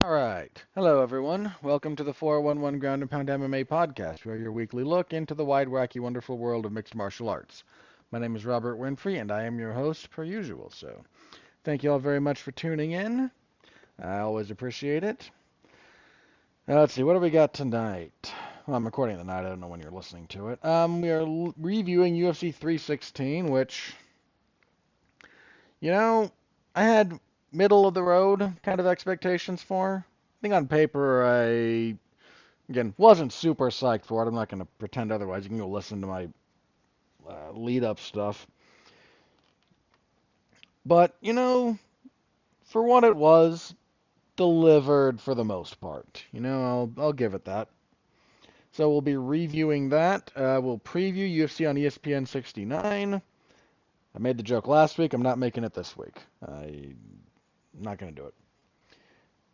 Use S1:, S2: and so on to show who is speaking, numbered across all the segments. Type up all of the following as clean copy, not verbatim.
S1: All right. Hello, everyone. Welcome to the 411 Ground and Pound MMA podcast, where your weekly look into the wide, wacky, wonderful world of mixed martial arts. My name is Robert Winfrey, and I am your host, per usual. So, thank you all very much for tuning in. I always appreciate it. Let's see, what do we got tonight? Well, I'm recording tonight. I don't know when you're listening to it. We are reviewing UFC 316, which, you know, I had middle of the road kind of expectations for. I think on paper again, wasn't super psyched for it. I'm not going to pretend otherwise. You can go listen to my lead up stuff. But, for what it was, delivered for the most part. I'll give it that. So we'll be reviewing that. We'll preview UFC on ESPN 69. I made the joke last week. I'm not making it this week. I'm not going to do it.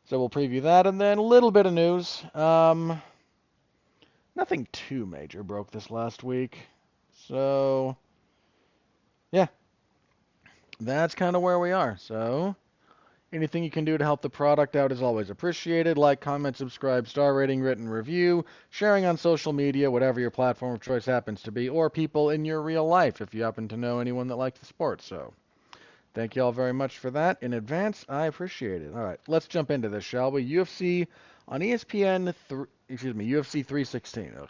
S1: So we'll preview that, and then a little bit of news. Nothing too major broke this last week. So, yeah, that's kind of where we are. So, anything you can do to help the product out is always appreciated. Like, comment, subscribe, star rating, written review, sharing on social media, whatever your platform of choice happens to be, or people in your real life if you happen to know anyone that likes the sport. So, thank you all very much for that in advance. I appreciate it. All right, let's jump into this, shall we? UFC on ESPN, UFC 316. Ugh,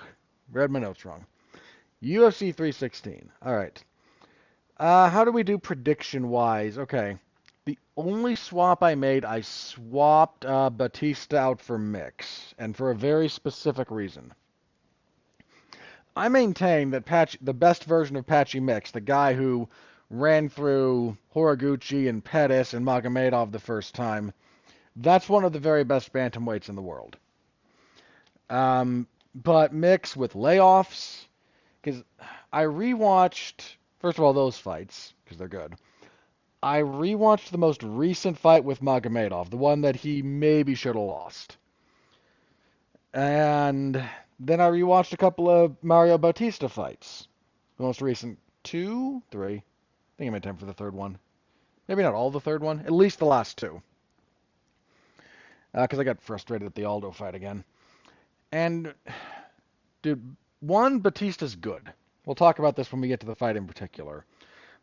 S1: read my notes wrong. UFC 316. All right. How do we do prediction-wise? Okay. The only swap I made, I swapped Batista out for Mix, and for a very specific reason. I maintain that the best version of Patchy Mix, the guy who ran through Horiguchi and Pettis and Magomedov the first time, that's one of the very best bantamweights in the world. But Mix with layoffs, because I rewatched, first of all, those fights, because they're good. I rewatched the most recent fight with Magomedov, the one that he maybe should have lost. And then I rewatched a couple of Mario Bautista fights. The most recent two, three. I think I made time for the third one. Maybe not all the third one, at least the last two. Because I got frustrated at the Aldo fight again. And, dude, one, Batista's good. We'll talk about this when we get to the fight in particular.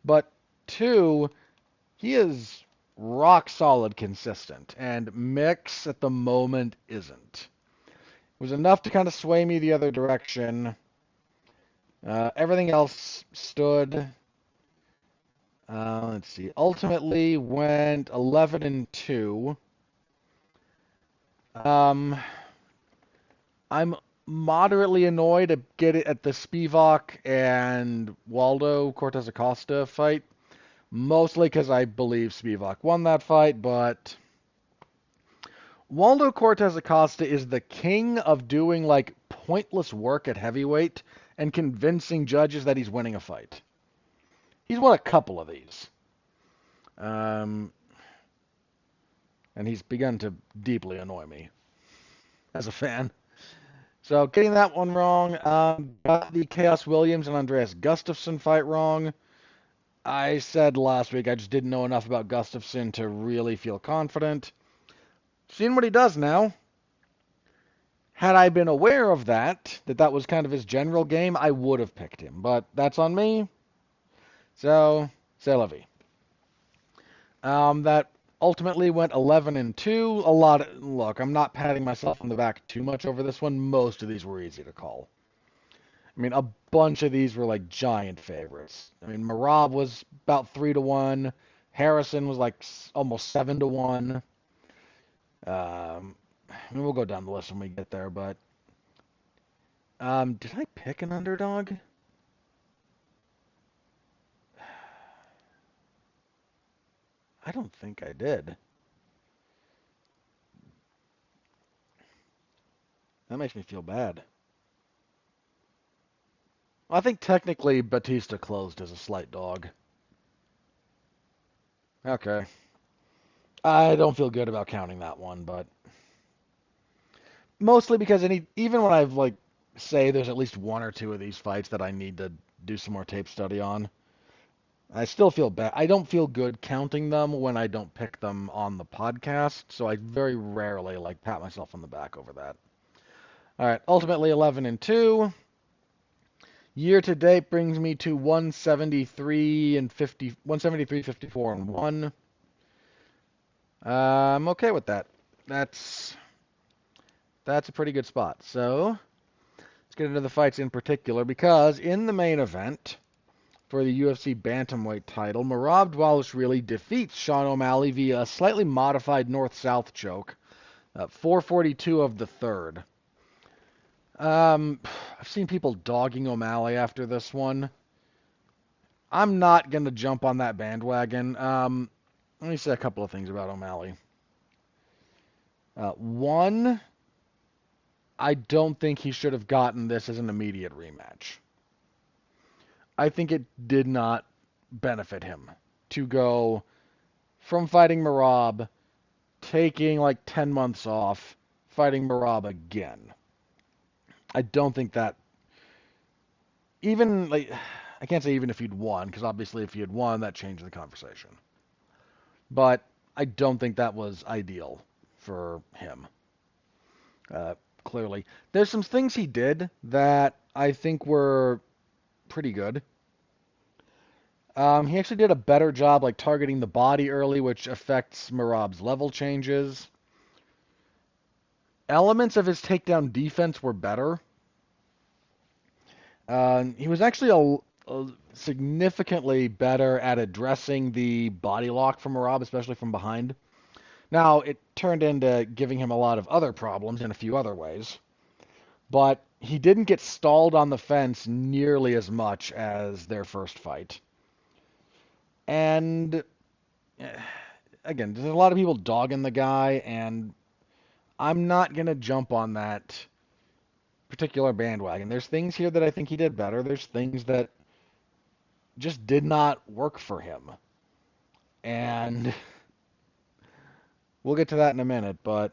S1: But two, he is rock solid consistent, and Mix at the moment isn't. It was enough to kind of sway me the other direction. Everything else stood. Let's see. Ultimately went 11 and 2. I'm moderately annoyed at the Spivak and Waldo Cortez Acosta fight. Mostly because I believe Spivak won that fight, but Waldo Cortez Acosta is the king of doing like pointless work at heavyweight and convincing judges that he's winning a fight. He's won a couple of these. And he's begun to deeply annoy me as a fan. So getting that one wrong. Got the Chaos Williams and Andreas Gustafsson fight wrong. I said last week I just didn't know enough about Gustafsson to really feel confident. Seeing what he does now. Had I been aware of that was kind of his general game, I would have picked him. But that's on me. So, c'est la vie. That ultimately went 11 and 2. Look, I'm not patting myself on the back too much over this one. Most of these were easy to call. I mean, a bunch of these were like giant favorites. I mean, Marab was about 3-1. Harrison was like almost 7-1. We'll go down the list when we get there, but did I pick an underdog? I don't think I did. That makes me feel bad. I think technically Batista closed as a slight dog. Okay. I don't feel good about counting that one, but mostly because even when I've say there's at least one or two of these fights that I need to do some more tape study on, I still feel bad. I don't feel good counting them when I don't pick them on the podcast, so I very rarely like pat myself on the back over that. All right, ultimately 11-2. Year to date brings me to 173 and 50, 173, 54 and 1. I'm okay with that. That's a pretty good spot. So let's get into the fights in particular, because in the main event for the UFC bantamweight title, Merab Dvalishvili defeats Sean O'Malley via a slightly modified north-south choke, 4:42 of the third. I've seen people dogging O'Malley after this one. I'm not gonna jump on that bandwagon. Let me say a couple of things about O'Malley. One, I don't think he should have gotten this as an immediate rematch. I think it did not benefit him to go from fighting Merab, taking like 10 months off, fighting Merab again. I don't think that, even like, I can't say even if he'd won, because obviously if he had won, that changed the conversation. But I don't think that was ideal for him. Clearly, there's some things he did that I think were pretty good. He actually did a better job like targeting the body early, which affects Merab's level changes. Elements of his takedown defense were better. He was actually a significantly better at addressing the body lock from Merab, especially from behind. Now, it turned into giving him a lot of other problems in a few other ways, but he didn't get stalled on the fence nearly as much as their first fight. And again, there's a lot of people dogging the guy, and I'm not going to jump on that particular bandwagon. There's things here that I think he did better. There's things that just did not work for him. And we'll get to that in a minute, but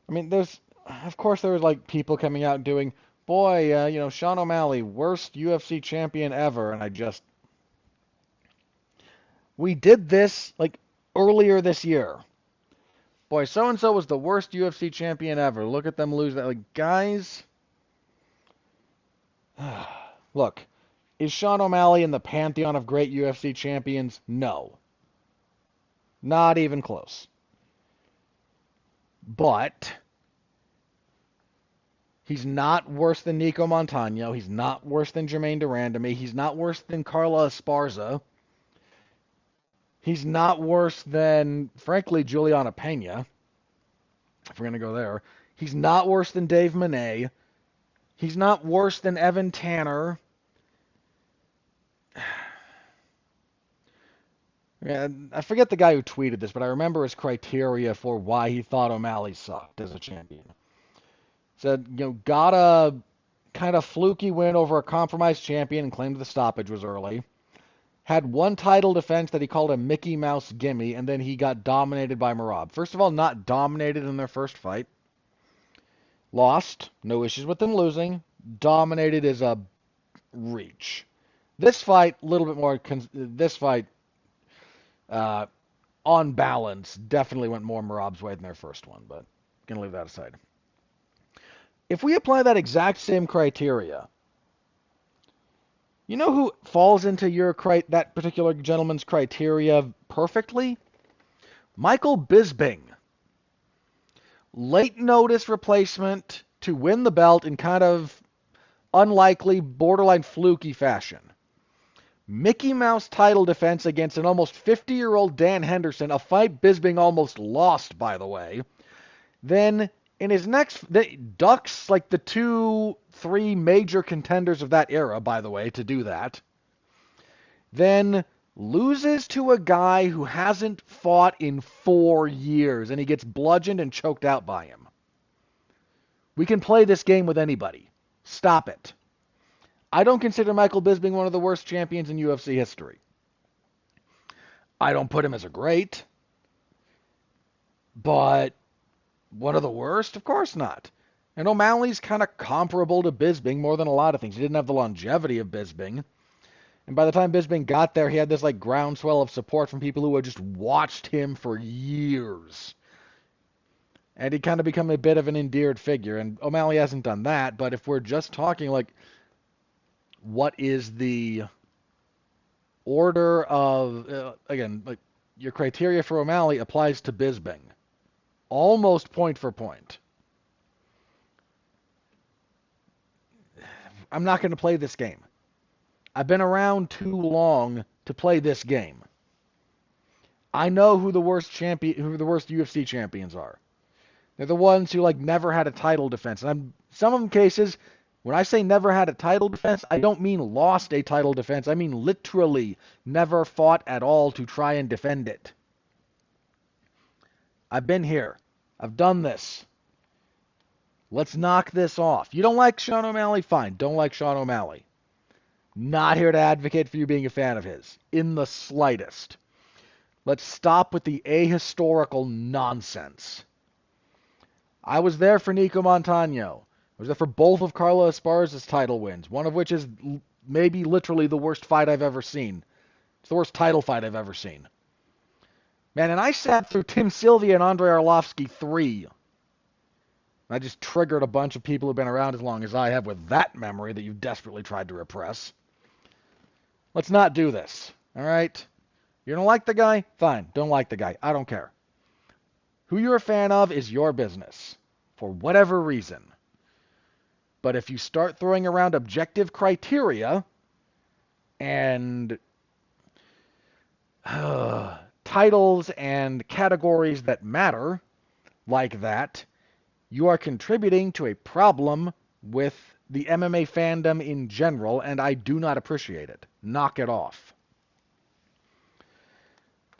S1: I mean, of course, there was like people coming out doing, boy, Sean O'Malley, worst UFC champion ever, and we did this like earlier this year. Boy, so and so was the worst UFC champion ever. Look at them lose that. Like, guys, look, is Sean O'Malley in the pantheon of great UFC champions? No, not even close. But he's not worse than Nico Montano. He's not worse than Jermaine Durandamy. He's not worse than Carla Esparza. He's not worse than, frankly, Juliana Pena, if we're going to go there. He's not worse than Dave Monet. He's not worse than Evan Tanner. I forget the guy who tweeted this, but I remember his criteria for why he thought O'Malley sucked as a champion. Said, got a kind of fluky win over a compromised champion and claimed the stoppage was early. Had one title defense that he called a Mickey Mouse gimme, and then he got dominated by Merab. First of all, not dominated in their first fight. Lost. No issues with them losing. Dominated is a reach. This fight, a little bit more. This fight, on balance, definitely went more Merab's way than their first one, but going to leave that aside. If we apply that exact same criteria, you know who falls into that particular gentleman's criteria perfectly? Michael Bisping. Late notice replacement to win the belt in kind of unlikely, borderline fluky fashion. Mickey Mouse title defense against an almost 50-year-old Dan Henderson, a fight Bisping almost lost, by the way. Then in his next, ducks like the 2-3 major contenders of that era, by the way, to do that. Then loses to a guy who hasn't fought in 4 years, and he gets bludgeoned and choked out by him. We can play this game with anybody. Stop it. I don't consider Michael Bisping one of the worst champions in UFC history. I don't put him as a great, but one of the worst? Of course not. And O'Malley's kind of comparable to Bisping more than a lot of things. He didn't have the longevity of Bisping. And by the time Bisping got there, he had this like groundswell of support from people who had just watched him for years. And he kind of become a bit of an endeared figure. And O'Malley hasn't done that. But if we're just talking like, what is the order of, again, like your criteria for O'Malley applies to Bisping. Almost point for point. I'm not going to play this game. I've been around too long to play this game. I know who the worst UFC champions are. They're the ones who like never had a title defense. And some of them cases, when I say never had a title defense, I don't mean lost a title defense. I mean literally never fought at all to try and defend it. I've been here. I've done this. Let's knock this off. You don't like Sean O'Malley? Fine. Don't like Sean O'Malley. Not here to advocate for you being a fan of his. In the slightest. Let's stop with the ahistorical nonsense. I was there for Nico Montano. I was there for both of Carla Esparza's title wins, one of which is maybe literally the worst fight I've ever seen. It's the worst title fight I've ever seen. Man, and I sat through Tim Sylvia and Andrei Arlovsky 3. I just triggered a bunch of people who've been around as long as I have with that memory that you've desperately tried to repress. Let's not do this, all right? You don't like the guy? Fine, don't like the guy. I don't care. Who you're a fan of is your business, for whatever reason. But if you start throwing around objective criteria and titles and categories that matter like that, you are contributing to a problem with the MMA fandom in general, and I do not appreciate it. Knock it off.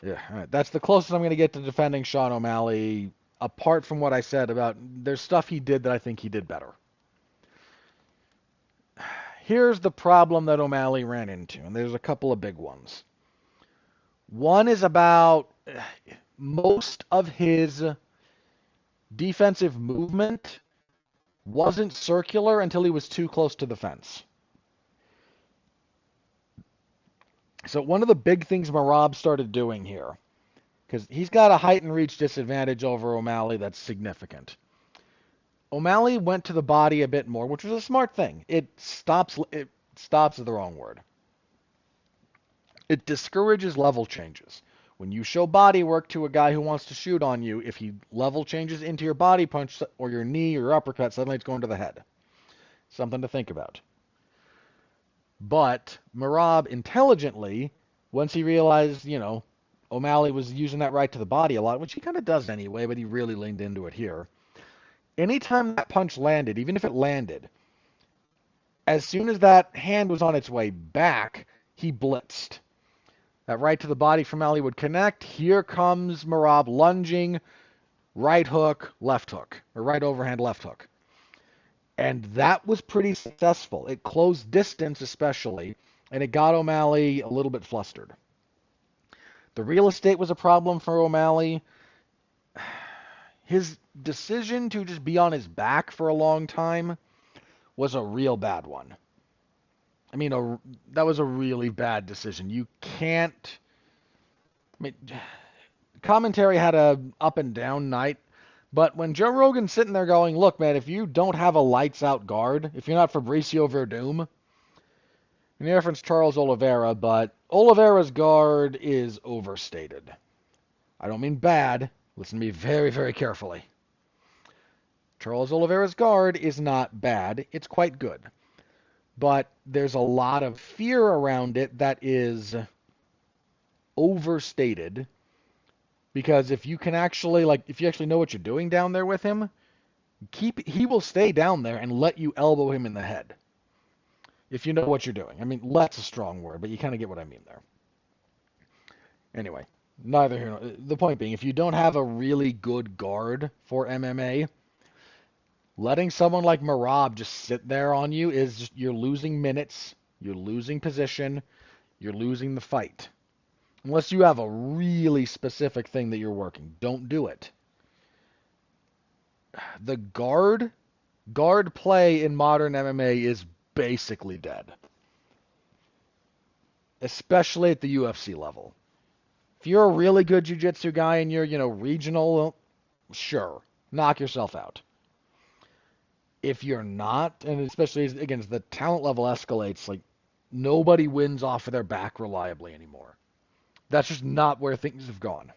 S1: Yeah, all right. That's the closest I'm going to get to defending Sean O'Malley, apart from what I said about there's stuff he did that I think he did better. Here's the problem that O'Malley ran into, and there's a couple of big ones. One is about most of his defensive movement wasn't circular until he was too close to the fence. So one of the big things Merab started doing here, because he's got a height and reach disadvantage over O'Malley that's significant. O'Malley went to the body a bit more, which was a smart thing. It stops is the wrong word. It discourages level changes. When you show body work to a guy who wants to shoot on you, if he level changes into your body punch or your knee or your uppercut, suddenly it's going to the head. Something to think about. But Merab intelligently, once he realized, O'Malley was using that right to the body a lot, which he kind of does anyway, but he really leaned into it here. Anytime that punch landed, even if it landed, as soon as that hand was on its way back, he blitzed. That right to the body from O'Malley would connect. Here comes Merab lunging, right hook, left hook, or right overhand, left hook. And that was pretty successful. It closed distance especially, and it got O'Malley a little bit flustered. The real estate was a problem for O'Malley. His decision to just be on his back for a long time was a real bad one. I mean, that was a really bad decision. You can't... commentary had a up and down night, but when Joe Rogan's sitting there going, look, man, if you don't have a lights-out guard, if you're not Fabricio Verdum, and he referenced Charles Oliveira, but Oliveira's guard is overstated. I don't mean bad. Listen to me very, very carefully. Charles Oliveira's guard is not bad. It's quite good. But there's a lot of fear around it that is overstated. Because if you can actually, if you actually know what you're doing down there with him, he will stay down there and let you elbow him in the head. If you know what you're doing. I mean, let's a strong word, but you kind of get what I mean there. Anyway, neither here nor the point being, if you don't have a really good guard for MMA, letting someone like Merab just sit there on you is just, you're losing minutes, you're losing position, you're losing the fight. Unless you have a really specific thing that you're working. Don't do it. The guard play in modern MMA is basically dead. especially at the UFC level. If you're a really good jiu-jitsu guy and you're, regional, sure, knock yourself out. If you're not, and especially again as the talent level escalates, like nobody wins off of their back reliably anymore. That's just not where things have gone.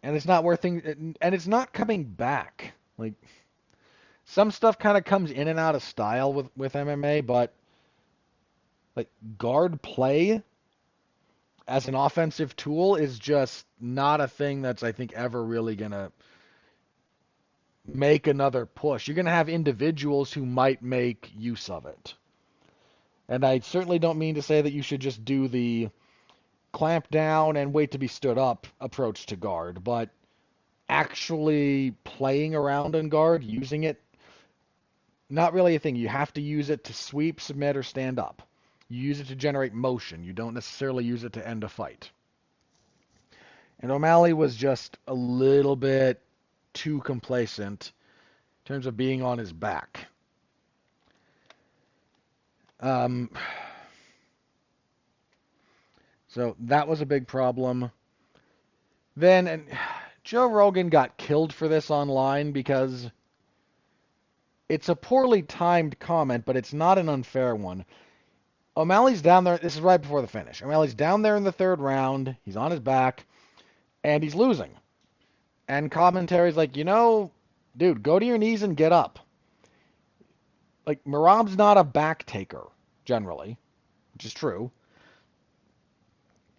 S1: And it's not where things and it's not coming back. Like some stuff kind of comes in and out of style with MMA, but like guard play as an offensive tool is just not a thing that's I think ever really gonna make another push. You're gonna have individuals who might make use of it. And I certainly don't mean to say that you should just do the clamp down and wait to be stood up approach to guard, but actually playing around in guard, using it, not really a thing. You have to use it to sweep, submit, or stand up. You use it to generate motion. You don't necessarily use it to end a fight. And O'Malley was just a little bit too complacent in terms of being on his back. So that was a big problem. Then, and Joe Rogan got killed for this online because it's a poorly timed comment, but it's not an unfair one. O'Malley's down there. This is right before the finish. O'Malley's down there in the third round. He's on his back, and he's losing. And commentary's like, dude, go to your knees and get up. Like, Merab's not a back taker, generally, which is true.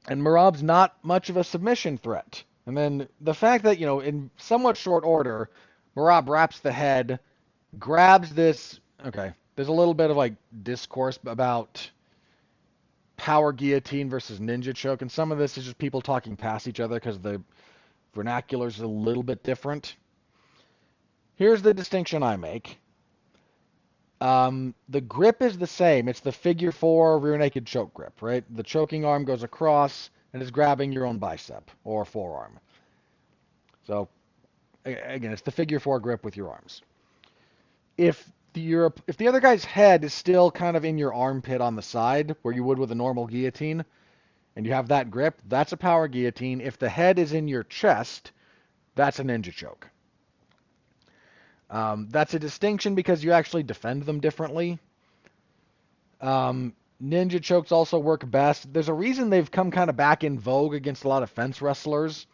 S1: And Merab's not much of a submission threat. And then the fact that, in somewhat short order, Merab wraps the head, grabs this. Okay, there's a little bit of like discourse about power guillotine versus ninja choke, and some of this is just people talking past each other because the vernacular is a little bit different. Here's the distinction I make. The grip is the same. It's the figure 4 rear naked choke grip, right? The choking arm goes across and is grabbing your own bicep or forearm. So, again, it's the figure 4 grip with your arms. If the other guy's head is still kind of in your armpit on the side, where you would with a normal guillotine, and you have that grip, that's a power guillotine. If the head is in your chest, that's a ninja choke. That's a distinction because you actually defend them differently. Ninja chokes also work best. There's a reason they've come kind of back in vogue against a lot of fence wrestlers,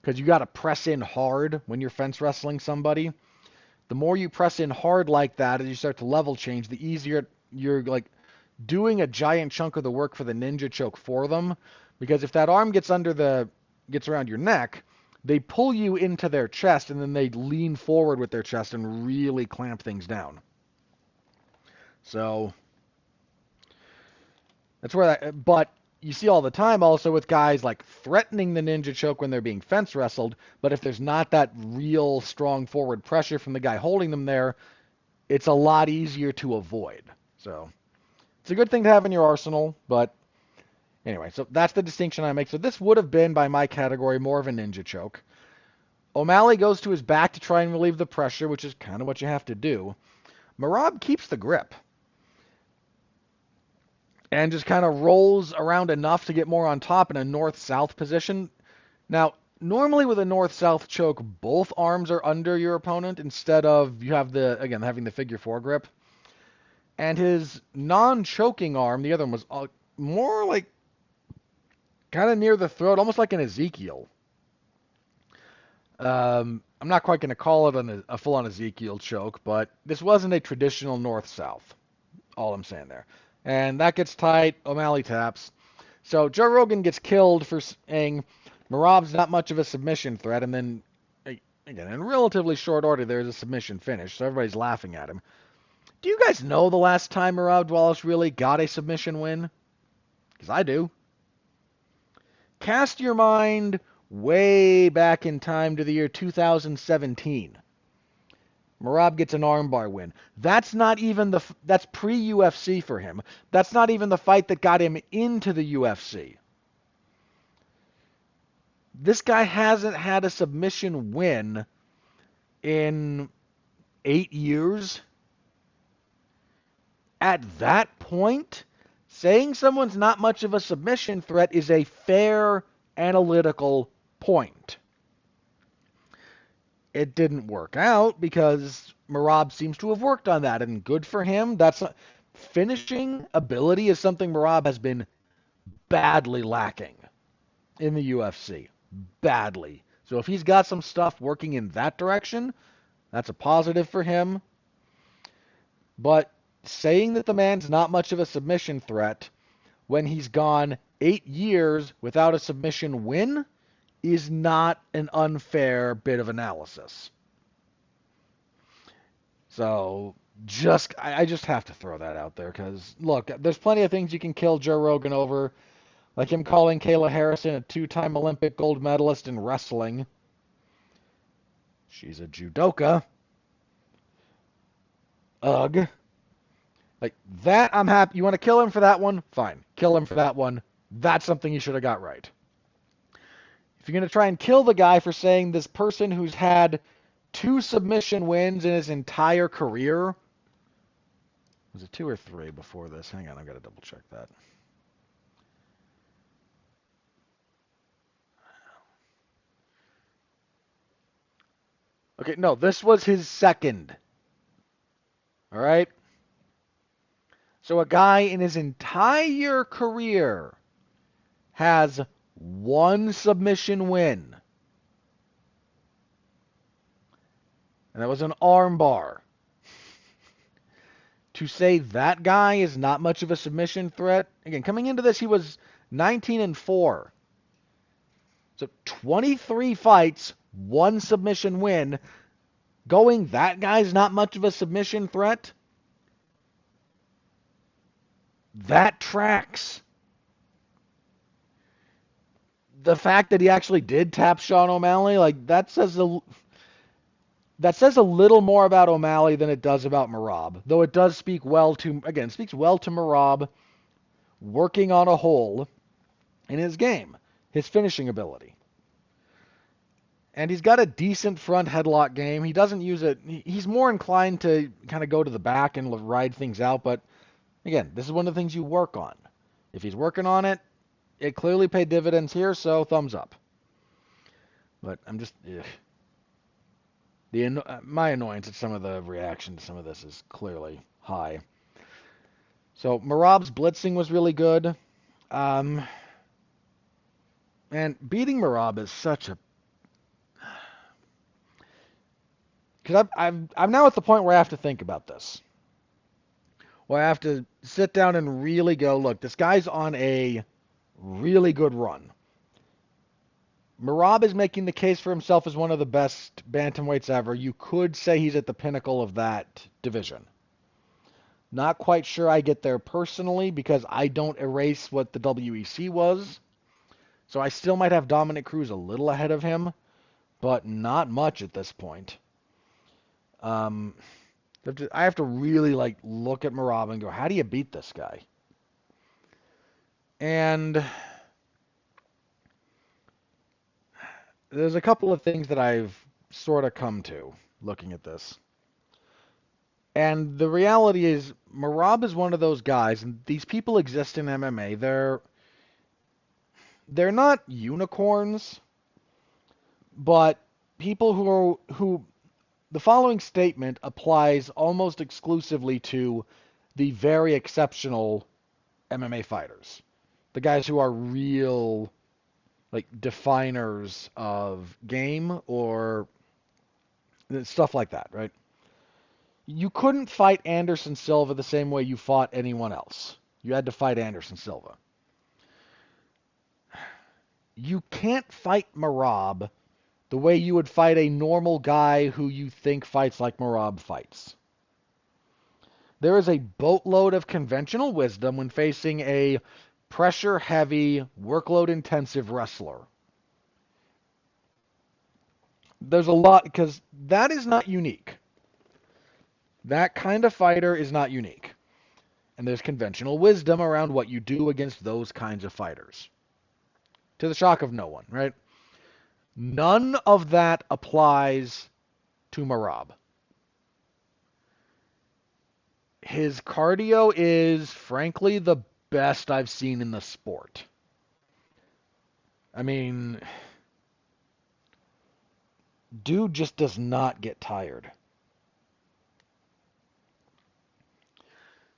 S1: because you got to press in hard when you're fence wrestling somebody. The more you press in hard like that as you start to level change, the easier you're like doing a giant chunk of the work for the ninja choke for them. Because if that arm gets around your neck, they pull you into their chest and then they lean forward with their chest and really clamp things down. So that's where that, but you see all the time also with guys like threatening the ninja choke when they're being fence wrestled, but if there's not that real strong forward pressure from the guy holding them there, it's a lot easier to avoid. So it's a good thing to have in your arsenal, but anyway, so that's the distinction I make. So this would have been, by my category, more of a ninja choke. O'Malley goes to his back to try and relieve the pressure, which is kind of what you have to do. Merab keeps the grip and just kind of rolls around enough to get more on top in a north-south position. Now, normally with a north-south choke, both arms are under your opponent instead of you have having the figure 4 grip. And his non-choking arm, the other one, was more like kind of near the throat, almost like an Ezekiel. I'm not quite going to call it a full-on Ezekiel choke, but this wasn't a traditional north-south. All I'm saying there. And that gets tight. O'Malley taps. So Joe Rogan gets killed for saying Merab's not much of a submission threat, and then, again, in relatively short order, there's a submission finish, so everybody's laughing at him. Do you guys know the last time Merab Wallace really got a submission win? Because I do. Cast your mind way back in time to the year 2017. Merab gets an armbar win. That's not even that's pre-UFC for him. That's not even the fight that got him into the UFC. This guy hasn't had a submission win in 8 years. At that point, Saying someone's not much of a submission threat is a fair analytical point. It didn't work out because Merab seems to have worked on that, and good for him. Finishing ability is something Merab has been badly lacking in the UFC. Badly. So if he's got some stuff working in that direction, that's a positive for him. But saying that the man's not much of a submission threat when he's gone 8 years without a submission win is not an unfair bit of analysis. So I just have to throw that out there because, look, there's plenty of things you can kill Joe Rogan over, like him calling Kayla Harrison a 2-time Olympic gold medalist in wrestling. She's a judoka. Ugh. Like, that, I'm happy. You want to kill him for that one? Fine. Kill him for that one. That's something you should have got right. If you're going to try and kill the guy for saying this person who's had 2 submission wins in his entire career, was it 2 or 3 before this? Hang on, I've got to double check that. Okay, no, this was his second. All right? So a guy in his entire career has 1 submission win. And that was an armbar. To say that guy is not much of a submission threat, again, coming into this, he was 19-4. So 23 fights, 1 submission win. Going, that guy's not much of a submission threat? That tracks. The fact that he actually did tap Sean O'Malley, like, that says a little more about O'Malley than it does about Merab. Though it does speaks well to Merab working on a hole in his game, his finishing ability. And he's got a decent front headlock game. He doesn't use it. He's more inclined to kind of go to the back and ride things out. But again, this is one of the things you work on. If he's working on it, it clearly paid dividends here, so thumbs up. But I'm just... my annoyance at some of the reaction to some of this is clearly high. So Merab's blitzing was really good. And beating Merab is such a... Because I'm now at the point where I have to think about this. Where I have to sit down and really go, look, this guy's on a really good run. Merab is making the case for himself as one of the best bantamweights ever. You could say he's at the pinnacle of that division. Not quite sure I get there personally because I don't erase what the WEC was. So I still might have Dominic Cruz a little ahead of him, but not much at this point. I have to really look at Merab and go, how do you beat this guy? And there's a couple of things that I've sort of come to looking at this. And the reality is, Merab is one of those guys, and these people exist in MMA. They're not unicorns, but people who the following statement applies almost exclusively to the very exceptional MMA fighters. The guys who are real, definers of game or stuff like that, right? You couldn't fight Anderson Silva the same way you fought anyone else. You had to fight Anderson Silva. You can't fight Merab the way you would fight a normal guy who you think fights like Merab fights. There is a boatload of conventional wisdom when facing a pressure-heavy, workload-intensive wrestler. There's a lot, because that is not unique. That kind of fighter is not unique. And there's conventional wisdom around what you do against those kinds of fighters. To the shock of no one, right? None of that applies to Merab. His cardio is, frankly, the best I've seen in the sport. I mean, dude just does not get tired.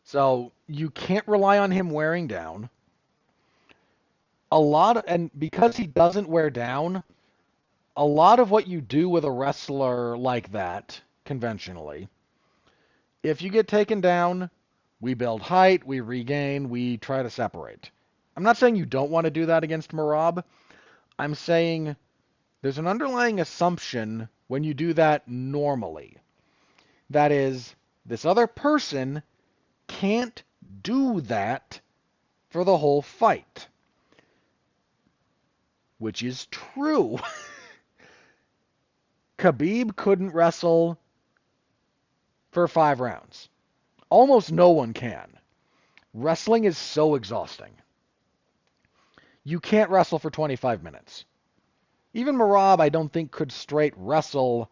S1: So you can't rely on him wearing down. And because he doesn't wear down, a lot of what you do with a wrestler like that, conventionally, if you get taken down, we build height, we regain, we try to separate. I'm not saying you don't want to do that against Marab. I'm saying there's an underlying assumption when you do that normally. That is, this other person can't do that for the whole fight. Which is true. Khabib couldn't wrestle for 5 rounds. Almost no one can. Wrestling is so exhausting. You can't wrestle for 25 minutes. Even Merab, I don't think, could straight wrestle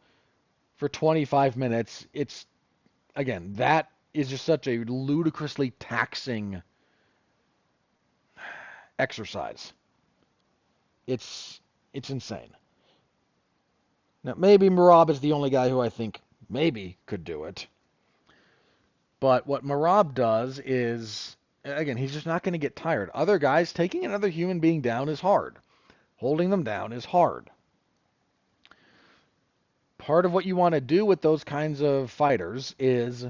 S1: for 25 minutes. Again, that is just such a ludicrously taxing exercise. It's insane. Now, maybe Merab is the only guy who I think maybe could do it. But what Merab does is, again, he's just not going to get tired. Other guys, taking another human being down is hard. Holding them down is hard. Part of what you want to do with those kinds of fighters is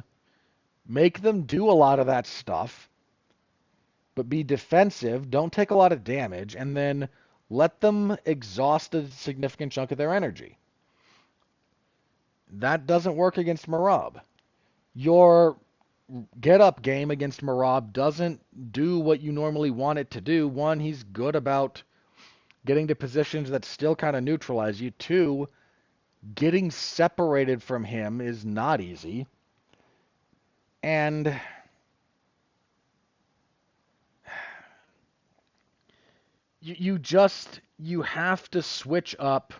S1: make them do a lot of that stuff, but be defensive, don't take a lot of damage, and then let them exhaust a significant chunk of their energy. That doesn't work against Merab. Your get-up game against Merab doesn't do what you normally want it to do. One, he's good about getting to positions that still kind of neutralize you. Two, getting separated from him is not easy. And you have to switch up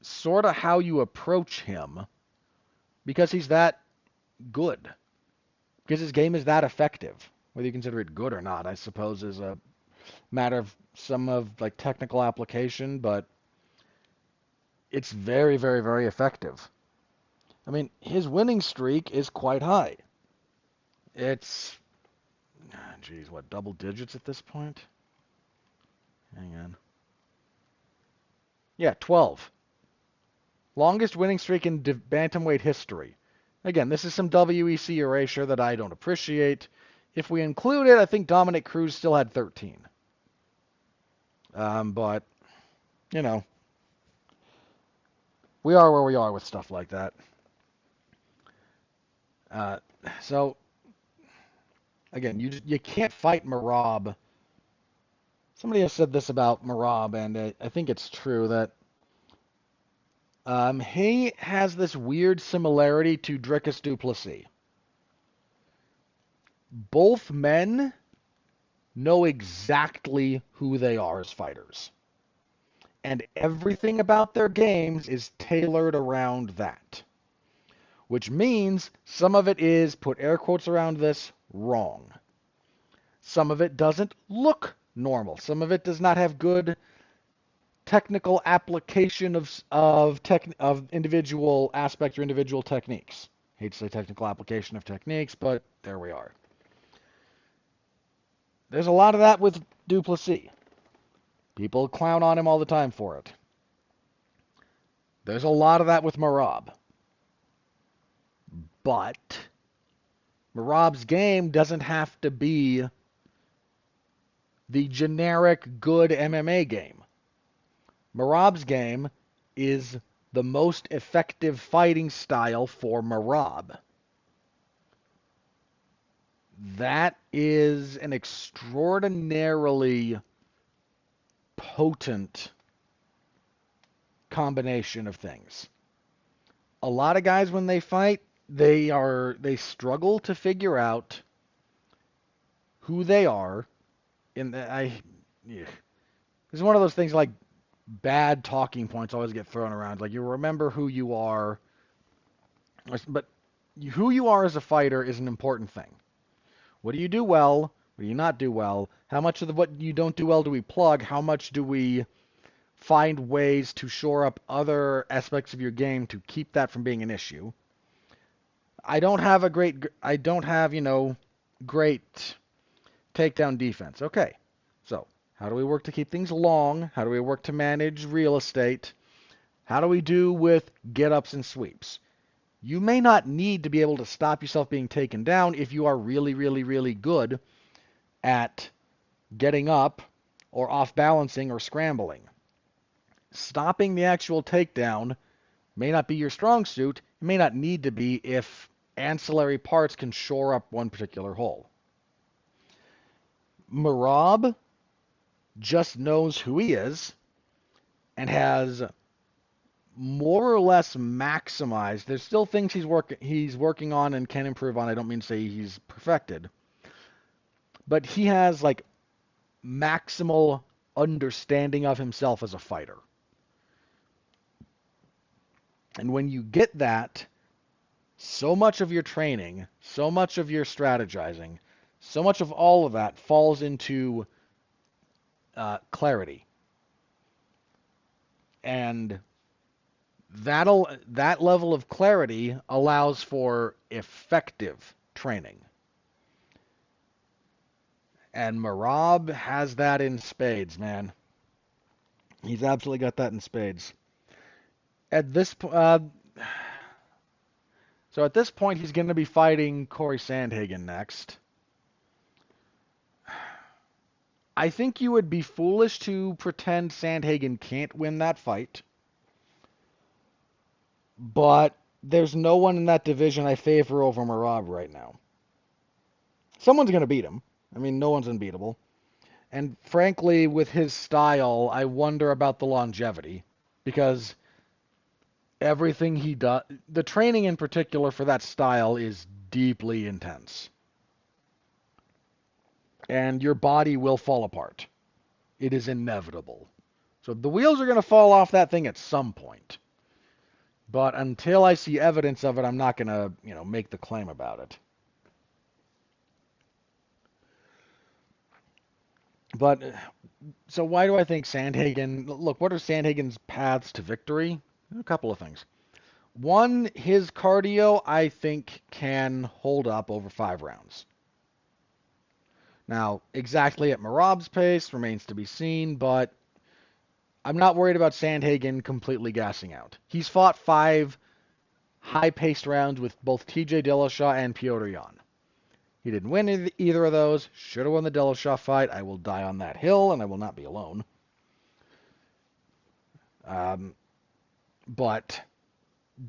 S1: sort of how you approach him because he's that good. Because his game is that effective. Whether you consider it good or not, I suppose, is a matter of some of like technical application, but it's very, very, very effective. I mean, his winning streak is quite high. It's, geez, what, double digits at this point? Hang on. Yeah, 12. Longest winning streak in bantamweight history. Again, this is some WEC erasure that I don't appreciate. If we include it, I think Dominic Cruz still had 13. But, you know, we are where we are with stuff like that. So, again, you can't fight Merab. Somebody has said this about Merab, and I think it's true that he has this weird similarity to Dricus du Plessis. Both men know exactly who they are as fighters. And everything about their games is tailored around that. Which means some of it is, put air quotes around this, wrong. Some of it doesn't look normal. Some of it does not have good technical application of individual aspects or individual techniques. Hate to say technical application of techniques, but there we are. There's a lot of that with du Plessis. People clown on him all the time for it. There's a lot of that with Merab. But Merab's game doesn't have to be the generic good MMA game. Merab's game is the most effective fighting style for Merab. That is an extraordinarily potent combination of things. A lot of guys, when they fight, they struggle to figure out who they are. It's one of those things like bad talking points always get thrown around. Like, you remember who you are, but who you are as a fighter is an important thing. What do you do well? What do you not do well? How much of what you don't do well do we plug? How much do we find ways to shore up other aspects of your game to keep that from being an issue? I don't have, great takedown defense. Okay. So, how do we work to keep things long? How do we work to manage real estate? How do we do with get-ups and sweeps? You may not need to be able to stop yourself being taken down if you are really, really, really good at getting up or off balancing or scrambling. Stopping the actual takedown may not be your strong suit. It may not need to be if ancillary parts can shore up one particular hole. Merab just knows who he is and has more or less maximized. There's still things he's working on and can improve on. I don't mean to say he's perfected, but he has like maximal understanding of himself as a fighter. And when you get that, so much of your training, so much of your strategizing, so much of all of that falls into clarity. And that level of clarity allows for effective training. And Merab has that in spades, man. He's absolutely got that in spades. At this So at this point, he's going to be fighting Corey Sandhagen next. I think you would be foolish to pretend Sandhagen can't win that fight. But there's no one in that division I favor over Merab right now. Someone's going to beat him. I mean, no one's unbeatable. And frankly, with his style, I wonder about the longevity. Because everything he does, the training in particular for that style is deeply intense. And your body will fall apart. It is inevitable. So the wheels are going to fall off that thing at some point. But until I see evidence of it, I'm not going to, make the claim about it. But, so why do I think Sandhagen... Look, what are Sandhagen's paths to victory? A couple of things. One, his cardio, I think, can hold up over 5 rounds. Now, exactly at Merab's pace remains to be seen, but I'm not worried about Sandhagen completely gassing out. He's fought 5 high-paced rounds with both TJ Dillashaw and Petr Yan. He didn't win either of those. Should have won the Dillashaw fight. I will die on that hill, and I will not be alone. But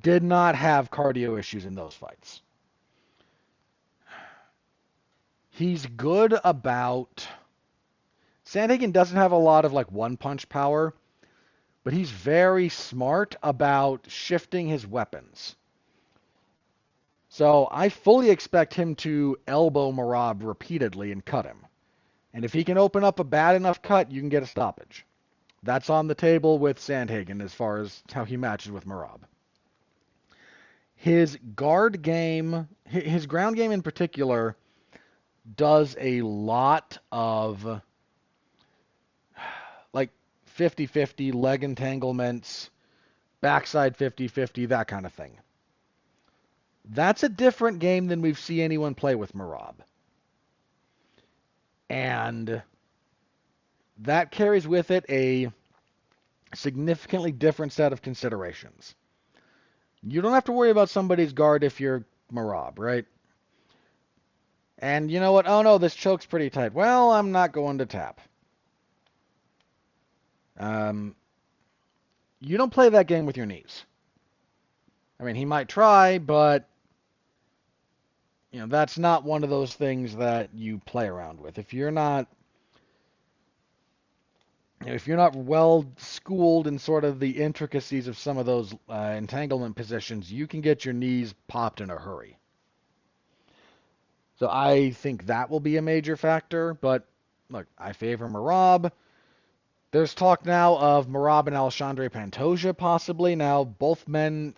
S1: did not have cardio issues in those fights. He's good about... Sandhagen doesn't have a lot of one-punch power, but he's very smart about shifting his weapons. So I fully expect him to elbow Merab repeatedly and cut him. And if he can open up a bad enough cut, you can get a stoppage. That's on the table with Sandhagen as far as how he matches with Merab. His guard game, his ground game in particular, does a lot of 50-50 leg entanglements, backside 50-50, that kind of thing. That's a different game than we've seen anyone play with Merab. And that carries with it a significantly different set of considerations. You don't have to worry about somebody's guard if you're Merab, right? And you know what? Oh no, this choke's pretty tight. Well, I'm not going to tap. You don't play that game with your knees. I mean, he might try, but that's not one of those things that you play around with. If you're not well schooled in sort of the intricacies of some of those entanglement positions, you can get your knees popped in a hurry. So I think that will be a major factor, but look, I favor Merab. There's talk now of Merab and Alexandre Pantoja possibly. Now, both men...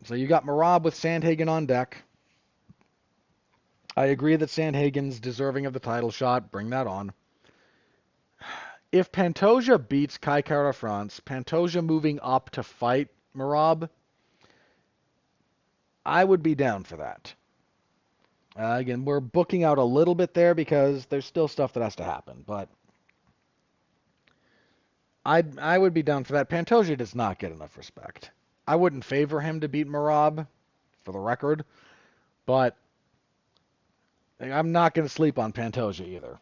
S1: So you got Merab with Sandhagen on deck. I agree that Sandhagen's deserving of the title shot. Bring that on. If Pantoja beats Kai Kara France, Pantoja moving up to fight Merab, I would be down for that. Again, we're booking out a little bit there because there's still stuff that has to happen, but I would be down for that. Pantoja does not get enough respect. I wouldn't favor him to beat Merab, for the record, but I'm not going to sleep on Pantoja either.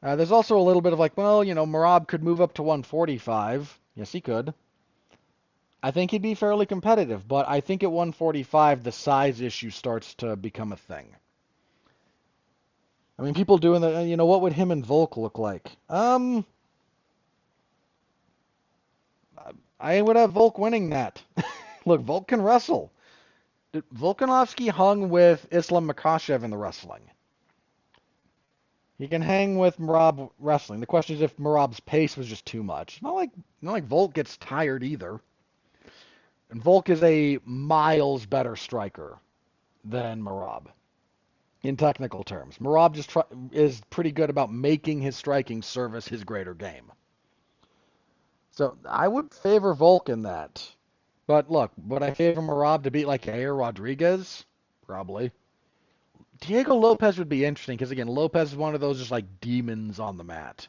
S1: There's also a little bit of like, well, Merab could move up to 145. Yes, he could. I think he'd be fairly competitive, but I think at 145 the size issue starts to become a thing. I mean, people doing the, what would him and Volk look like? I would have Volk winning that. Look, Volk can wrestle. Volkanovski hung with Islam Makhachev in the wrestling. He can hang with Merab wrestling. The question is if Merab's pace was just too much. Not like Volk gets tired either. And Volk is a miles better striker than Merab in technical terms. Merab just is pretty good about making his striking service his greater game. So I would favor Volk in that. But look, would I favor Merab to beat like Yair Rodriguez? Probably. Diego Lopez would be interesting because, again, Lopez is one of those just like demons on the mat.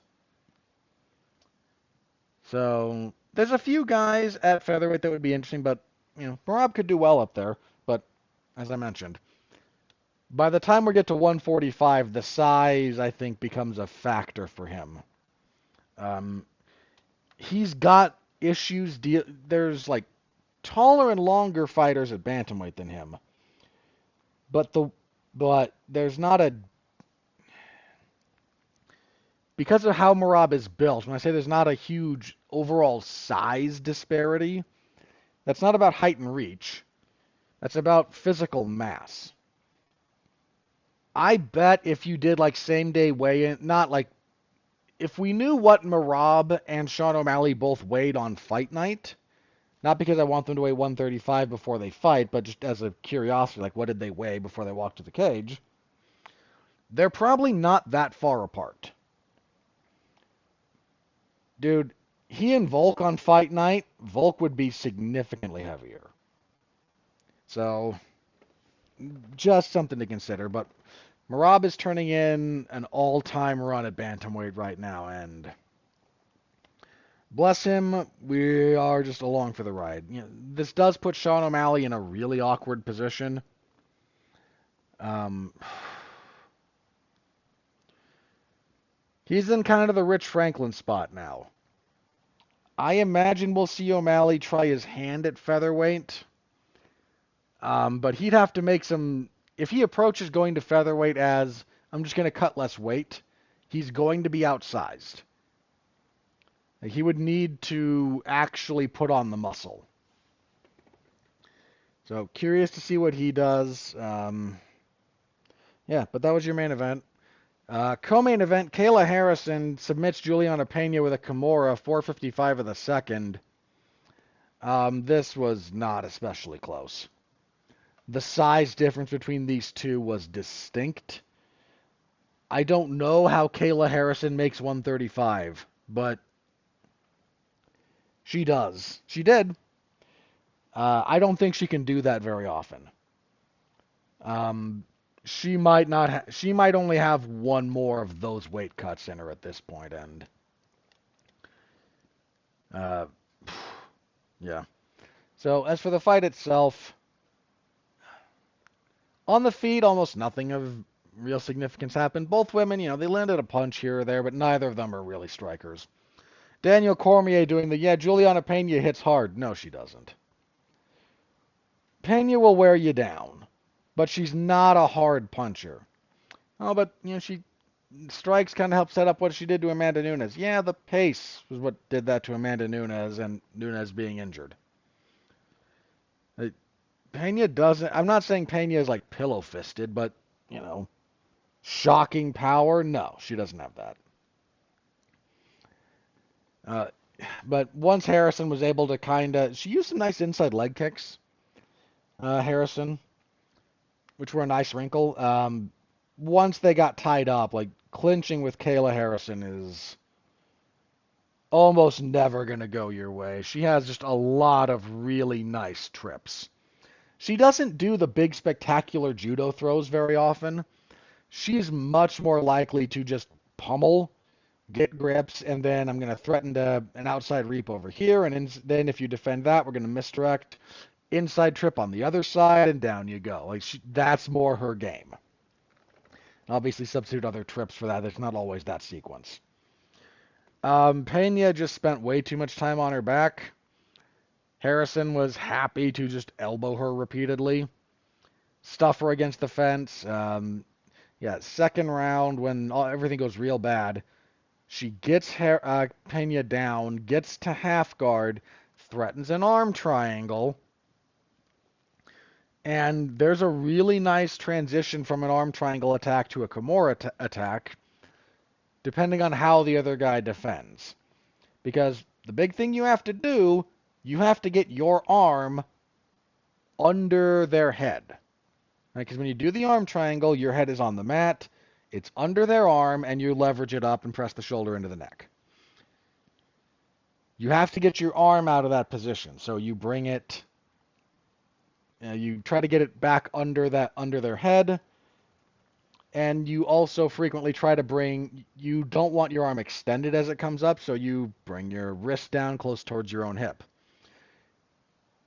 S1: So there's a few guys at featherweight that would be interesting, but, Merab could do well up there. But, as I mentioned, by the time we get to 145, the size, I think, becomes a factor for him. He's got issues. There's, like, taller and longer fighters at bantamweight than him. But there's not a... Because of how Merab is built, when I say there's not a huge overall size disparity, that's not about height and reach. That's about physical mass. I bet if you did like same day weigh-in, not like if we knew what Merab and Sean O'Malley both weighed on fight night, not because I want them to weigh 135 before they fight, but just as a curiosity, like what did they weigh before they walked to the cage? They're probably not that far apart. Dude, he and Volk on fight night, Volk would be significantly heavier. So, just something to consider. But Merab is turning in an all-time run at bantamweight right now, and bless him, we are just along for the ride. This does put Sean O'Malley in a really awkward position. He's in kind of the Rich Franklin spot now. I imagine we'll see O'Malley try his hand at featherweight. But he'd have to make some... If he approaches going to featherweight as, I'm just going to cut less weight, he's going to be outsized. He would need to actually put on the muscle. So, curious to see what he does. Yeah, but that was your main event. Co-main event, Kayla Harrison submits Juliana Pena with a Kimura, 4:55 of the second. This was not especially close. The size difference between these two was distinct. I don't know how Kayla Harrison makes 135, but she does. She did. I don't think she can do that very often. She might not. She might only have one more of those weight cuts in her at this point, and yeah. So as for the fight itself, on the feet, almost nothing of real significance happened. Both women, they landed a punch here or there, but neither of them are really strikers. Daniel Cormier doing Juliana Pena hits hard. No, she doesn't. Pena will wear you down, but she's not a hard puncher. Oh, but, she strikes kind of help set up what she did to Amanda Nunes. Yeah, the pace was what did that to Amanda Nunes and Nunes being injured. Pena doesn't... I'm not saying Pena is like pillow-fisted, but, shocking power? No, she doesn't have that. But once Harrison was able to she used some nice inside leg kicks, Harrison. which were a nice wrinkle. Once they got tied up, like clinching with Kayla Harrison is almost never going to go your way. She has just a lot of really nice trips. She doesn't do the big spectacular judo throws very often. She's much more likely to just pummel, get grips, and then I'm going to threaten an outside reap over here, and then if you defend that, we're going to misdirect, inside trip on the other side, and down you go. Like that's more her game. Obviously, substitute other trips for that. It's not always that sequence. Pena just spent way too much time on her back. Harrison was happy to just elbow her repeatedly, stuff her against the fence. Second round when everything goes real bad, she gets Pena down, gets to half guard, threatens an arm triangle, and there's a really nice transition from an arm triangle attack to a Kimura attack, depending on how the other guy defends. Because the big thing you have to do, you have to get your arm under their head. Because when you do the arm triangle, your head is on the mat, it's under their arm, and you leverage it up and press the shoulder into the neck. You have to get your arm out of that position. So you bring it, you try to get it back under their head, and you also frequently try to you don't want your arm extended as it comes up, so you bring your wrist down close towards your own hip.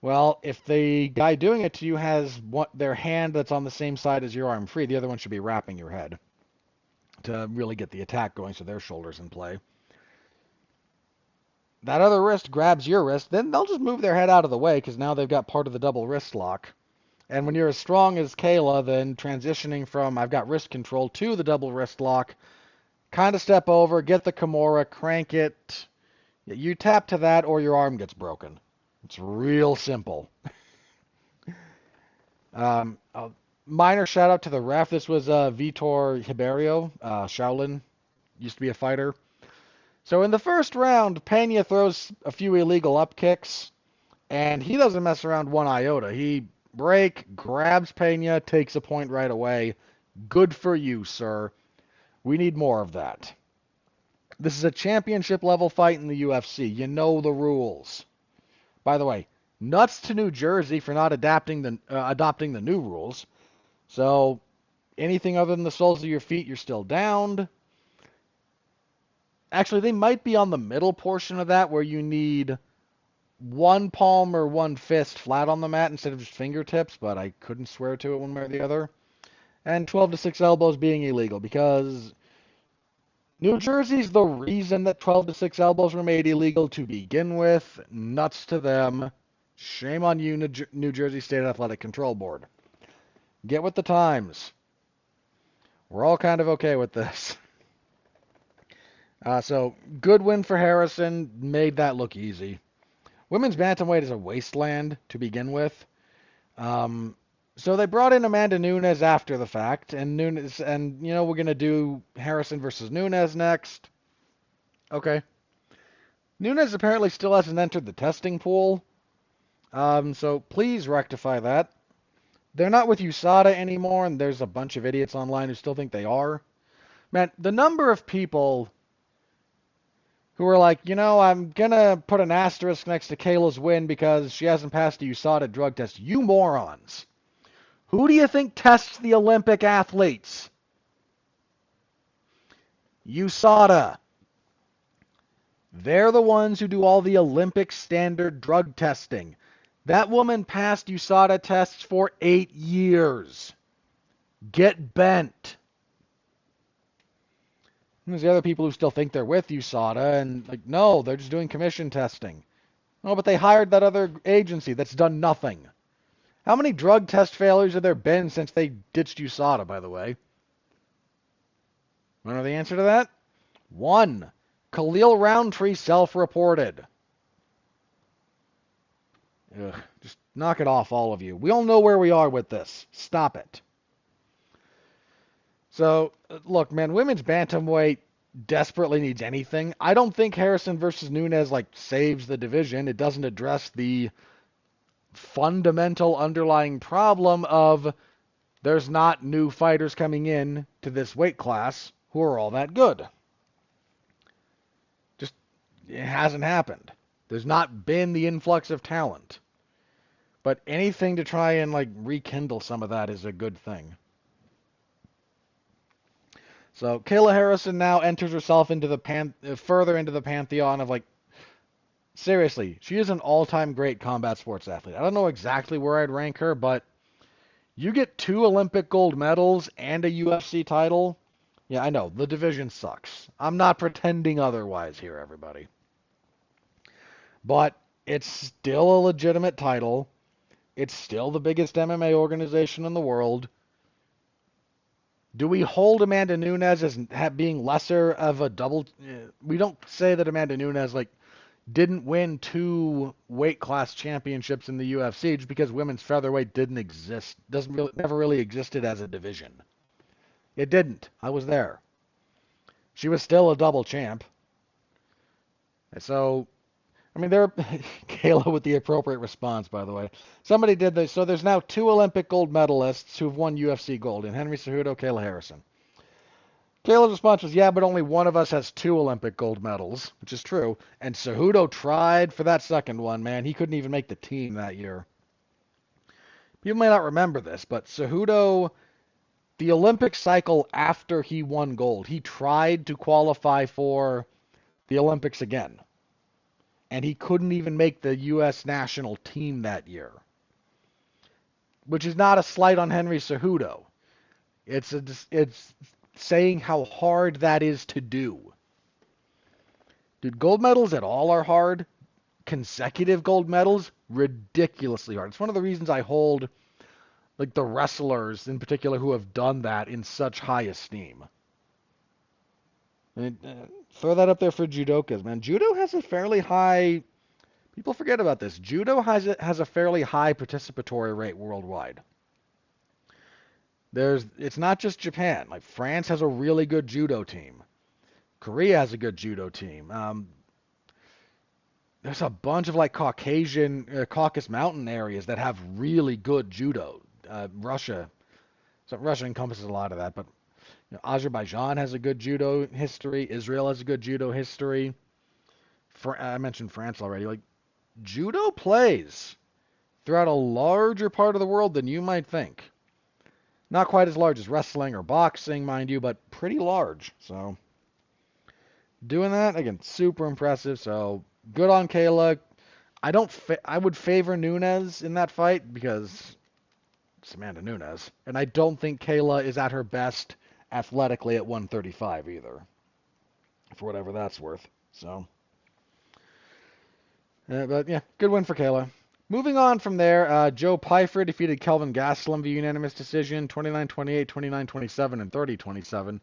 S1: Well, if the guy doing it to you has their hand that's on the same side as your arm free, the other one should be wrapping your head to really get the attack going so their shoulder's in play. That other wrist grabs your wrist, then they'll just move their head out of the way because now they've got part of the double wrist lock. And when you're as strong as Kayla, then transitioning from I've got wrist control to the double wrist lock, kind of step over, get the Kimura, crank it. You tap to that or your arm gets broken. It's real simple. A minor shout out to the ref. This was Vitor Ribeiro, Shaolin, used to be a fighter. So in the first round, Pena throws a few illegal up kicks, and he doesn't mess around one iota. He grabs Pena, takes a point right away. Good for you, sir. We need more of that. This is a championship level fight in the UFC. You know the rules. By the way, nuts to New Jersey for not adopting the new rules. So anything other than the soles of your feet, you're still downed. Actually, they might be on the middle portion of that where you need one palm or one fist flat on the mat instead of just fingertips, but I couldn't swear to it one way or the other. And 12 to 6 elbows being illegal because New Jersey's the reason that 12 to 6 elbows were made illegal to begin with. Nuts to them. Shame on you, New Jersey State Athletic Control Board. Get with the times. We're all kind of okay with this. So, good win for Harrison. Made that look easy. Women's bantamweight is a wasteland to begin with. So they brought in Amanda Nunes after the fact, and we're gonna do Harrison versus Nunes next. Okay. Nunes apparently still hasn't entered the testing pool. So please rectify that. They're not with USADA anymore, and there's a bunch of idiots online who still think they are. Man, the number of people who are like, I'm gonna put an asterisk next to Kayla's win because she hasn't passed a USADA drug test. You morons. Who do you think tests the Olympic athletes? USADA. They're the ones who do all the Olympic standard drug testing. That woman passed USADA tests for 8 years. Get bent. And there's the other people who still think they're with USADA and no, they're just doing commission testing. No, but they hired that other agency that's done nothing. How many drug test failures have there been since they ditched USADA, by the way? Want to know the answer to that? 1. Khalil Roundtree self-reported. Ugh, just knock it off, all of you. We all know where we are with this. Stop it. So, look, man, women's bantamweight desperately needs anything. I don't think Harrison versus Nunes, saves the division. It doesn't address the fundamental underlying problem of there's not new fighters coming in to this weight class who are all that good. Just, it hasn't happened. There's not been the influx of talent. But anything to try and like rekindle some of that is a good thing. So Kayla Harrison now enters herself into the further into the pantheon of like, seriously, she is an all-time great combat sports athlete. I don't know exactly where I'd rank her, but you get 2 Olympic gold medals and a UFC title. Yeah, I know, the division sucks. I'm not pretending otherwise here, everybody. But it's still a legitimate title. It's still the biggest MMA organization in the world. Do we hold Amanda Nunes as being lesser of a double? We don't say that Amanda Nunes like didn't win 2 weight class championships in the UFC just because women's featherweight didn't exist. Never really existed as a division. It didn't. I was there. She was still a double champ. So, I mean, Kayla with the appropriate response, by the way. Somebody did this. So there's now 2 Olympic gold medalists who've won UFC gold, in Henry Cejudo, Kayla Harrison. Kayla's response was, yeah, but only one of us has 2 Olympic gold medals, which is true. And Cejudo tried for that second one, man. He couldn't even make the team that year. People may not remember this, but Cejudo, the Olympic cycle after he won gold, he tried to qualify for the Olympics again. And he couldn't even make the U.S. national team that year. Which is not a slight on Henry Cejudo. It's saying how hard that is to do. Dude, gold medals at all are hard. Consecutive gold medals, ridiculously hard. It's one of the reasons I hold like the wrestlers in particular who have done that in such high esteem. And, throw that up there for judokas, man. Judo has a fairly high... People forget about this. Judo has a fairly high participatory rate worldwide. It's not just Japan. Like France has a really good judo team. Korea has a good judo team. There's a bunch of like Caucasus Mountain areas that have really good judo. Russia encompasses a lot of that, but Azerbaijan has a good judo history. Israel has a good judo history. I mentioned France already. Like judo plays throughout a larger part of the world than you might think. Not quite as large as wrestling or boxing, mind you, but pretty large. So doing that again, super impressive. So good on Kayla. I would favor Nunes in that fight because it's Amanda Nunes, and I don't think Kayla is at her best athletically at 135 either, for whatever that's worth. So, but yeah, good win for Kayla. Moving on from there, Joe Pyfer defeated Kelvin Gastelum via unanimous decision, 29-28, 29-27, and 30-27.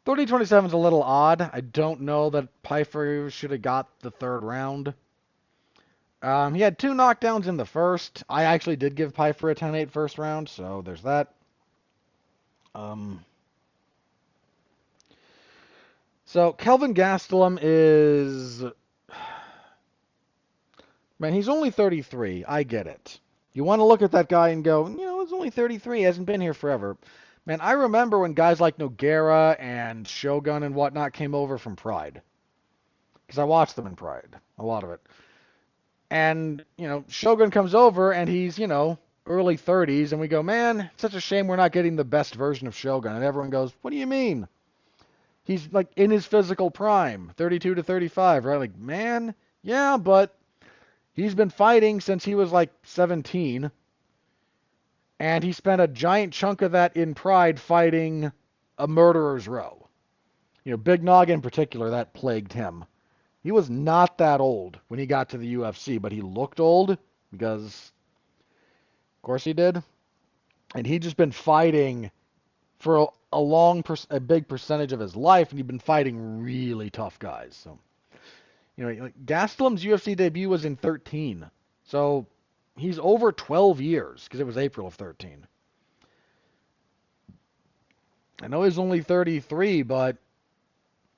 S1: 30-27 is a little odd. I don't know that Pyfer should have got the third round. He had 2 knockdowns in the first. I actually did give Pyfer a 10-8 first round, so there's that. So Kelvin Gastelum is... Man, he's only 33. I get it. You want to look at that guy and go, he's only 33. He hasn't been here forever. Man, I remember when guys like Nogueira and Shogun and whatnot came over from Pride. Because I watched them in Pride. A lot of it. And, Shogun comes over and he's, early 30s. And we go, man, it's such a shame we're not getting the best version of Shogun. And everyone goes, what do you mean? He's, like, in his physical prime. 32 to 35, right? Like, man, yeah, but... He's been fighting since he was like 17, and he spent a giant chunk of that in Pride fighting a murderer's row. Big Nog in particular, that plagued him. He was not that old when he got to the UFC, but he looked old because, of course he did. And he'd just been fighting for a big percentage of his life, and he'd been fighting really tough guys, so... Gastelum's UFC debut was in 13. So he's over 12 years because it was April of 13. I know he's only 33, but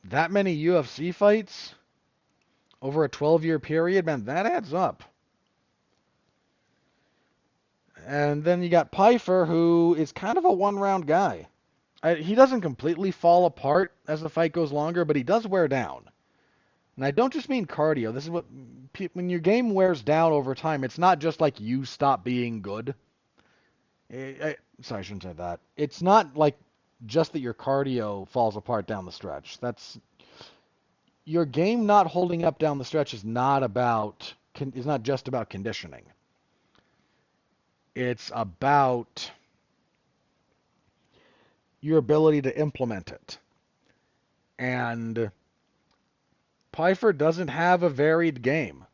S1: that many UFC fights over a 12-year period, man, that adds up. And then you got Pfeiffer, who is kind of a one-round guy. He doesn't completely fall apart as the fight goes longer, but he does wear down. And I don't just mean cardio. This is what when your game wears down over time, it's not just like you stop being good. Sorry, I shouldn't say that. It's not like just that your cardio falls apart down the stretch. That's your game not holding up down the stretch is not just about conditioning. It's about your ability to implement it. And Pfeiffer doesn't have a varied game.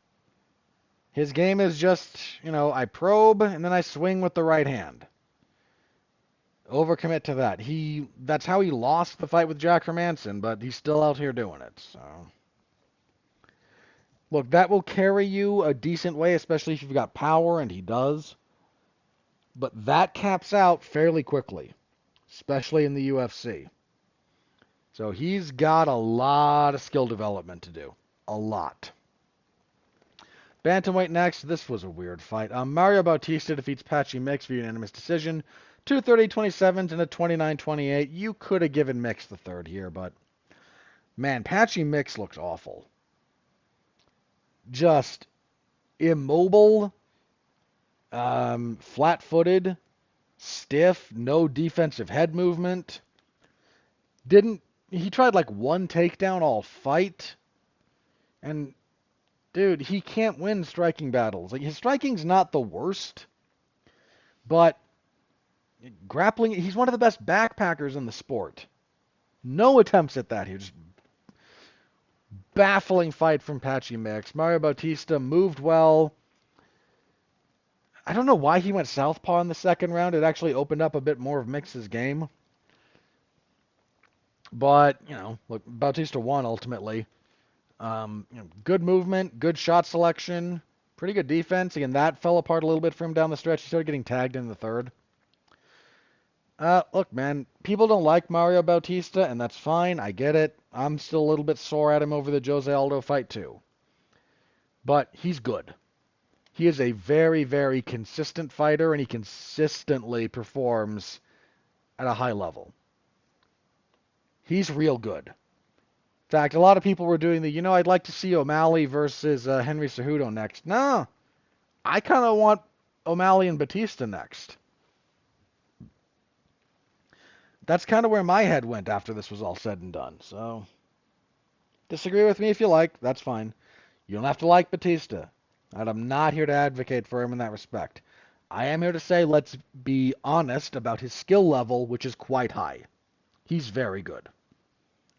S1: His game is just, I probe and then I swing with the right hand. Overcommit to that. That's how he lost the fight with Jack Hermanson, but he's still out here doing it. So, look, that will carry you a decent way, especially if you've got power, and he does. But that caps out fairly quickly, especially in the UFC. So he's got a lot of skill development to do. A lot. Bantamweight next. This was a weird fight. Mario Bautista defeats Patchy Mix via unanimous decision. 2:30-27 and a 29-28. You could have given Mix the third here, but man, Patchy Mix looks awful. Just immobile, flat-footed, stiff, no defensive head movement. He tried like one takedown all fight, and dude, he can't win striking battles. Like, his striking's not the worst, but grappling, he's one of the best backpackers in the sport. No attempts at that here. Just baffling fight from Patchy Mix. Mario Bautista moved well. I don't know why he went southpaw in the second round. It actually opened up a bit more of Mix's game. But, look, Bautista won ultimately. Good movement, good shot selection, pretty good defense. Again, that fell apart a little bit for him down the stretch. He started getting tagged in the third. Look, man, people don't like Mario Bautista, and that's fine. I get it. I'm still a little bit sore at him over the Jose Aldo fight, too. But he's good. He is a very, very consistent fighter, and he consistently performs at a high level. He's real good. In fact, a lot of people were doing I'd like to see O'Malley versus Henry Cejudo next. No, I kind of want O'Malley and Batista next. That's kind of where my head went after this was all said and done. So, disagree with me if you like. That's fine. You don't have to like Batista. And I'm not here to advocate for him in that respect. I am here to say let's be honest about his skill level, which is quite high. He's very good.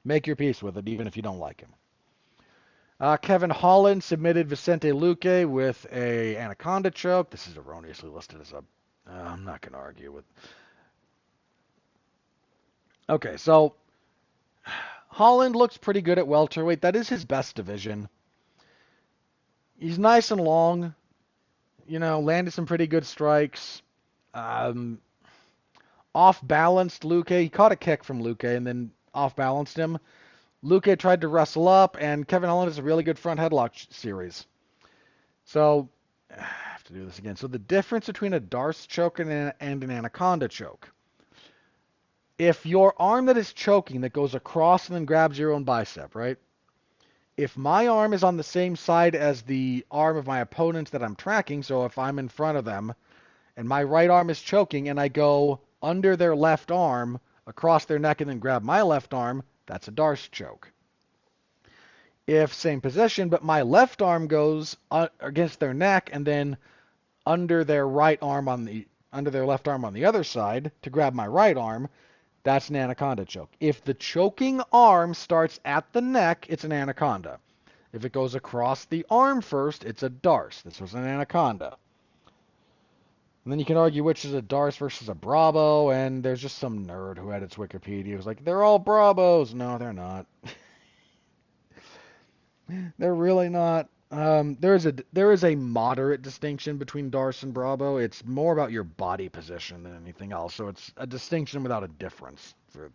S1: Make your peace with it, even if you don't like him. Kevin Holland submitted Vicente Luque with a anaconda choke. This is erroneously listed as a... I'm not going to argue with... Okay, so Holland looks pretty good at welterweight. That is his best division. He's nice and long. Landed some pretty good strikes. Off-balanced Luque. He caught a kick from Luque and then off-balanced him. Luque tried to wrestle up, and Kevin Holland has a really good front headlock series. So, I have to do this again. So the difference between a Darce choke and an anaconda choke. If your arm that is choking, that goes across and then grabs your own bicep, right? If my arm is on the same side as the arm of my opponent that I'm tracking, so if I'm in front of them, and my right arm is choking, and I go under their left arm, across their neck, and then grab my left arm, that's a Darce choke. If same position, but my left arm goes against their neck, and then under their left arm on the other side to grab my right arm, that's an anaconda choke. If the choking arm starts at the neck, it's an anaconda. If it goes across the arm first, it's a Darce. This was an anaconda. And then you can argue which is a Darce versus a Bravo, and there's just some nerd who had its Wikipedia. It was like, they're all Bravos. No, they're not. They're really not. There is a moderate distinction between Darce and Bravo. It's more about your body position than anything else. So it's a distinction without a difference for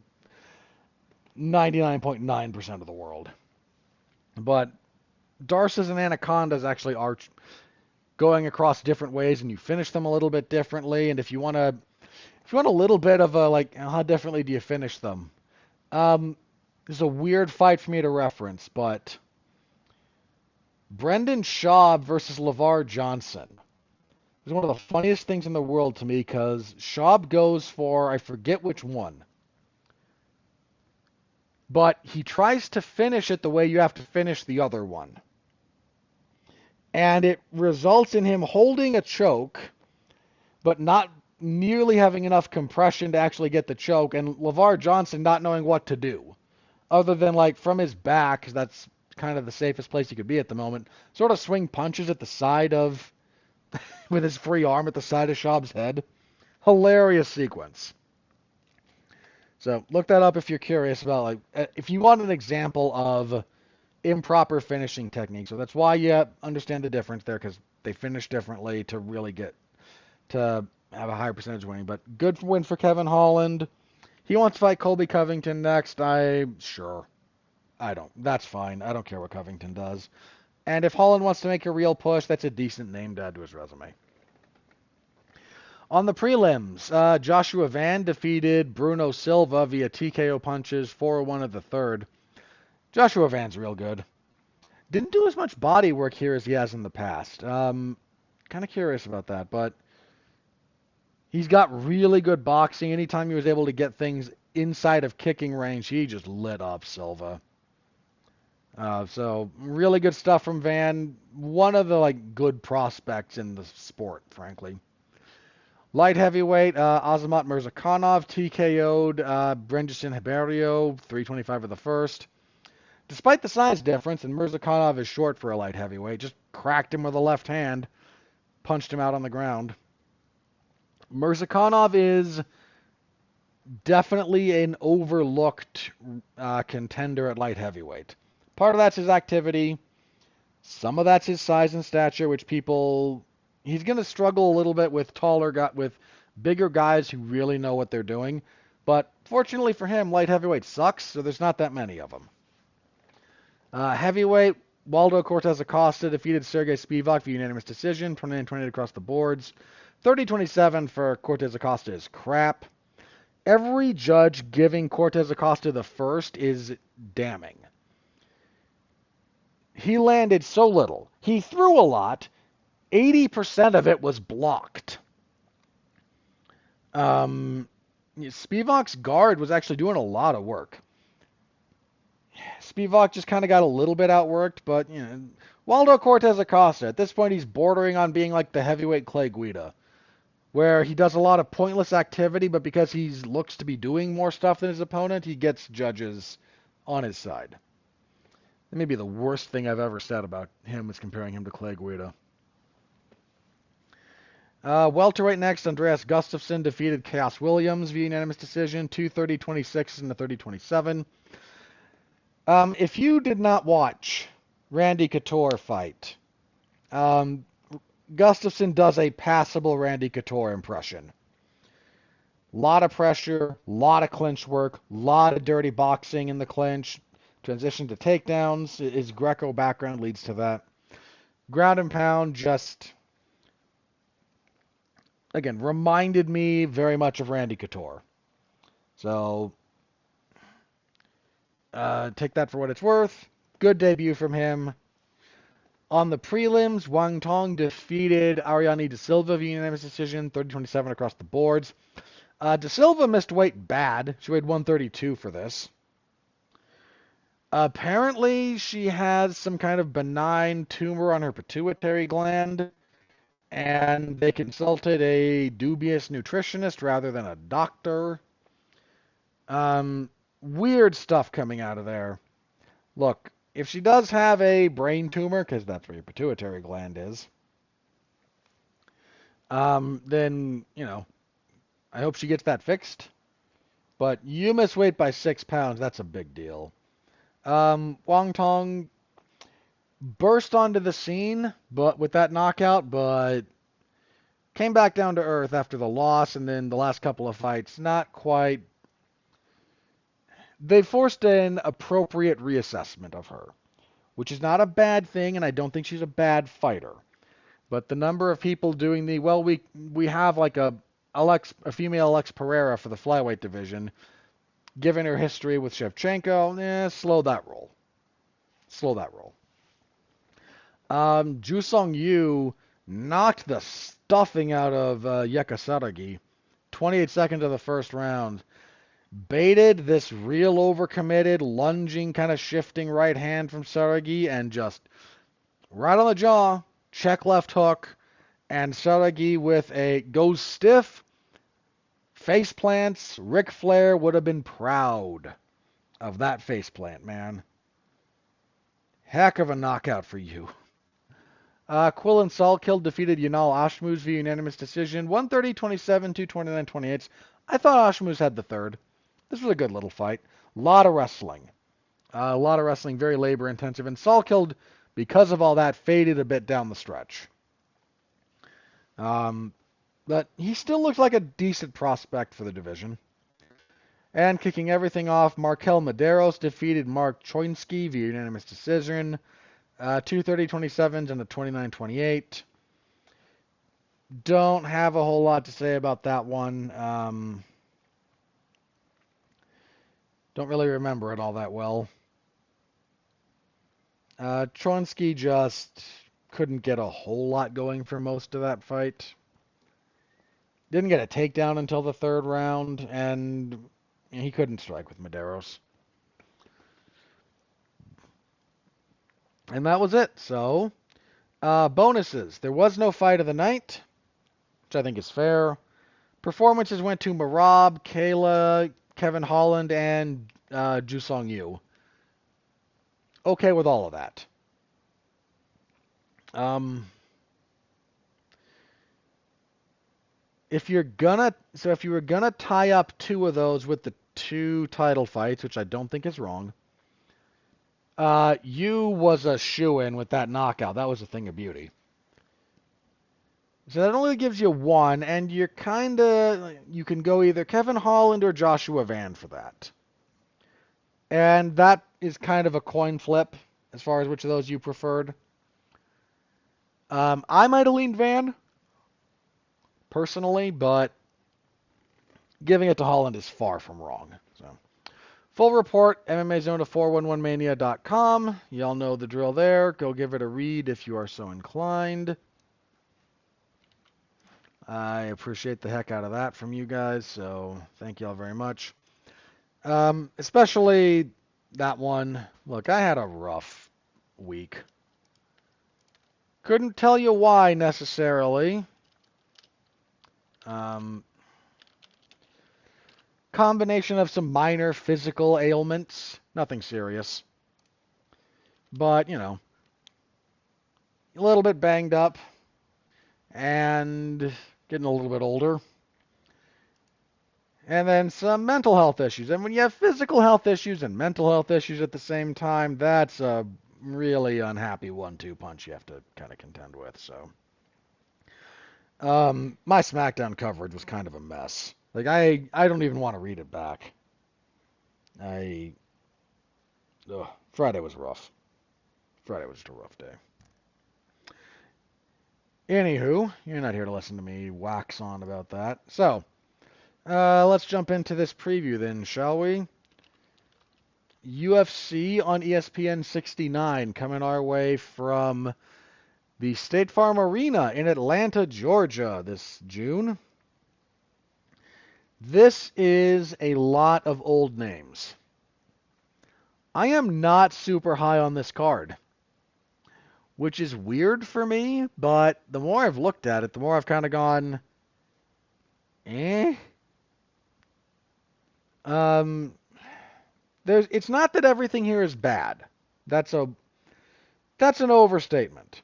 S1: 99.9% of the world. But Darces and anacondas actually are going across different ways and you finish them a little bit differently. And if you want a little bit of a like, how differently do you finish them? This is a weird fight for me to reference, but Brendan Schaub versus LeVar Johnson. It's one of the funniest things in the world to me because Schaub goes for, I forget which one, but he tries to finish it the way you have to finish the other one. And it results in him holding a choke, but not nearly having enough compression to actually get the choke, and LeVar Johnson not knowing what to do. Other than, like, from his back, 'cause that's kind of the safest place he could be at the moment, sort of swing punches at the side of, with his free arm at the side of Schaub's head. Hilarious sequence. So look that up if you're curious about, like, if you want an example of improper finishing technique. So that's why you understand the difference there, because they finish differently to really get to have a higher percentage winning. But good win for Kevin Holland. He wants to fight Colby Covington next. Sure. That's fine. I don't care what Covington does. And if Holland wants to make a real push, that's a decent name to add to his resume. On the prelims, Joshua Van defeated Bruno Silva via TKO punches, 4-1 of the third. Joshua Van's real good. Didn't do as much body work here as he has in the past. Kind of curious about that, but he's got really good boxing. Anytime he was able to get things inside of kicking range, he just lit up Silva. So really good stuff from Van. One of the like good prospects in the sport, frankly. Light heavyweight, Azamat Mirzakhanov TKO'd Brendan Hiberio, 325 of the first. Despite the size difference, and Mirzakhanov is short for a light heavyweight, just cracked him with a left hand, punched him out on the ground. Mirzakhanov is definitely an overlooked contender at light heavyweight. Part of that's his activity. Some of that's his size and stature, which he's going to struggle a little bit with with bigger guys who really know what they're doing. But fortunately for him, light heavyweight sucks, so there's not that many of them. Heavyweight, Waldo Cortez Acosta defeated Sergey Spivak via unanimous decision, 29-28 across the boards. 30-27 for Cortez Acosta is crap. Every judge giving Cortez Acosta the first is damning. He landed so little. He threw a lot. 80% of it was blocked. Spivak's guard was actually doing a lot of work. Spivak just kind of got a little bit outworked, but, Waldo Cortez Acosta, at this point he's bordering on being like the heavyweight Clay Guida, where he does a lot of pointless activity, but because he looks to be doing more stuff than his opponent, he gets judges on his side. That may be the worst thing I've ever said about him is comparing him to Clay Guida. Welterweight next, Andreas Gustafsson defeated Chaos Williams via unanimous decision, 230-26 and a 30-27. If you did not watch Randy Couture fight, Gustafsson does a passable Randy Couture impression. Lot of pressure, lot of clinch work, lot of dirty boxing in the clinch, transition to takedowns. His Greco background leads to that. Ground and pound just, again, reminded me very much of Randy Couture. So, take that for what it's worth. Good debut from him. On the prelims, Wang Tong defeated Ariane De Silva via unanimous decision, 30-27 across the boards. De Silva missed weight bad. She weighed 132 for this. Apparently, she has some kind of benign tumor on her pituitary gland, and they consulted a dubious nutritionist rather than a doctor. Weird stuff coming out of there. Look, if she does have a brain tumor, because that's where your pituitary gland is, then, I hope she gets that fixed. But you miss weight by 6 pounds, that's a big deal. Wang Tong burst onto the scene with that knockout, but came back down to earth after the loss, and then the last couple of fights, not quite. They forced an appropriate reassessment of her, which is not a bad thing, and I don't think she's a bad fighter. But the number of people doing we have like a female Alex Pereira for the flyweight division. Given her history with Shevchenko, slow that roll. Slow that roll. Jusong Yu knocked the stuffing out of Yekasaragi. 28 seconds of the first round. Baited this real overcommitted, lunging, kind of shifting right hand from Saragi and just right on the jaw, check left hook, and Saragi with a goes stiff, face plants. Ric Flair would have been proud of that face plant, man. Heck of a knockout for you. Quillan Salkill defeated Yanal Ashmuz via unanimous decision, 130-27 to 29-28. I thought Ashmuz had the third. This was a good little fight. A lot of wrestling. Very labor intensive. And Salkill, because of all that, faded a bit down the stretch. But he still looks like a decent prospect for the division. And kicking everything off, Markel Medeiros defeated Mark Choinsky via unanimous decision. 230-27 and a 29-28. Don't have a whole lot to say about that one. Don't really remember it all that well. Choinsky just couldn't get a whole lot going for most of that fight. Didn't get a takedown until the third round, and he couldn't strike with Medeiros. And that was it. So, bonuses. There was no fight of the night, which I think is fair. Performances went to Marab, Kayla, Kevin Holland, and Jusong Yu. Okay with all of that. If you were gonna tie up two of those with the two title fights, which I don't think is wrong, Yu was a shoo-in with that knockout. That was a thing of beauty. So that only gives you one, and you can go either Kevin Holland or Joshua Van for that. And that is kind of a coin flip as far as which of those you preferred. I might have leaned Van, personally, but giving it to Holland is far from wrong. So, full report, MMA Zone to 411mania.com. Y'all know the drill there. Go give it a read if you are so inclined. I appreciate the heck out of that from you guys, so thank y'all very much. Especially that one. Look, I had a rough week. Couldn't tell you why necessarily. Combination of some minor physical ailments. Nothing serious. But, a little bit banged up. And getting a little bit older. And then some mental health issues. And when you have physical health issues and mental health issues at the same time, that's a really unhappy 1-2 punch you have to kind of contend with. So, my SmackDown coverage was kind of a mess. Like, I don't even want to read it back. Friday was rough. Friday was just a rough day. Anywho, you're not here to listen to me wax on about that. So, let's jump into this preview then, shall we? UFC on ESPN 69 coming our way from the State Farm Arena in Atlanta, Georgia this June. This is a lot of old names. I am not super high on this card, which is weird for me, but the more I've looked at it, the more I've kind of gone, It's not that everything here is bad. That's an overstatement.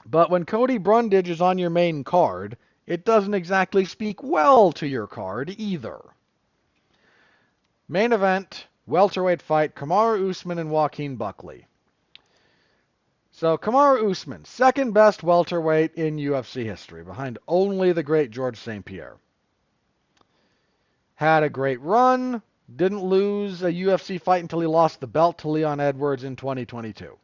S1: But when Cody Brundage is on your main card, it doesn't exactly speak well to your card either. Main event, welterweight fight, Kamaru Usman and Joaquin Buckley. So Kamaru Usman, second best welterweight in UFC history, behind only the great George St. Pierre. Had a great run, didn't lose a UFC fight until he lost the belt to Leon Edwards in 2022.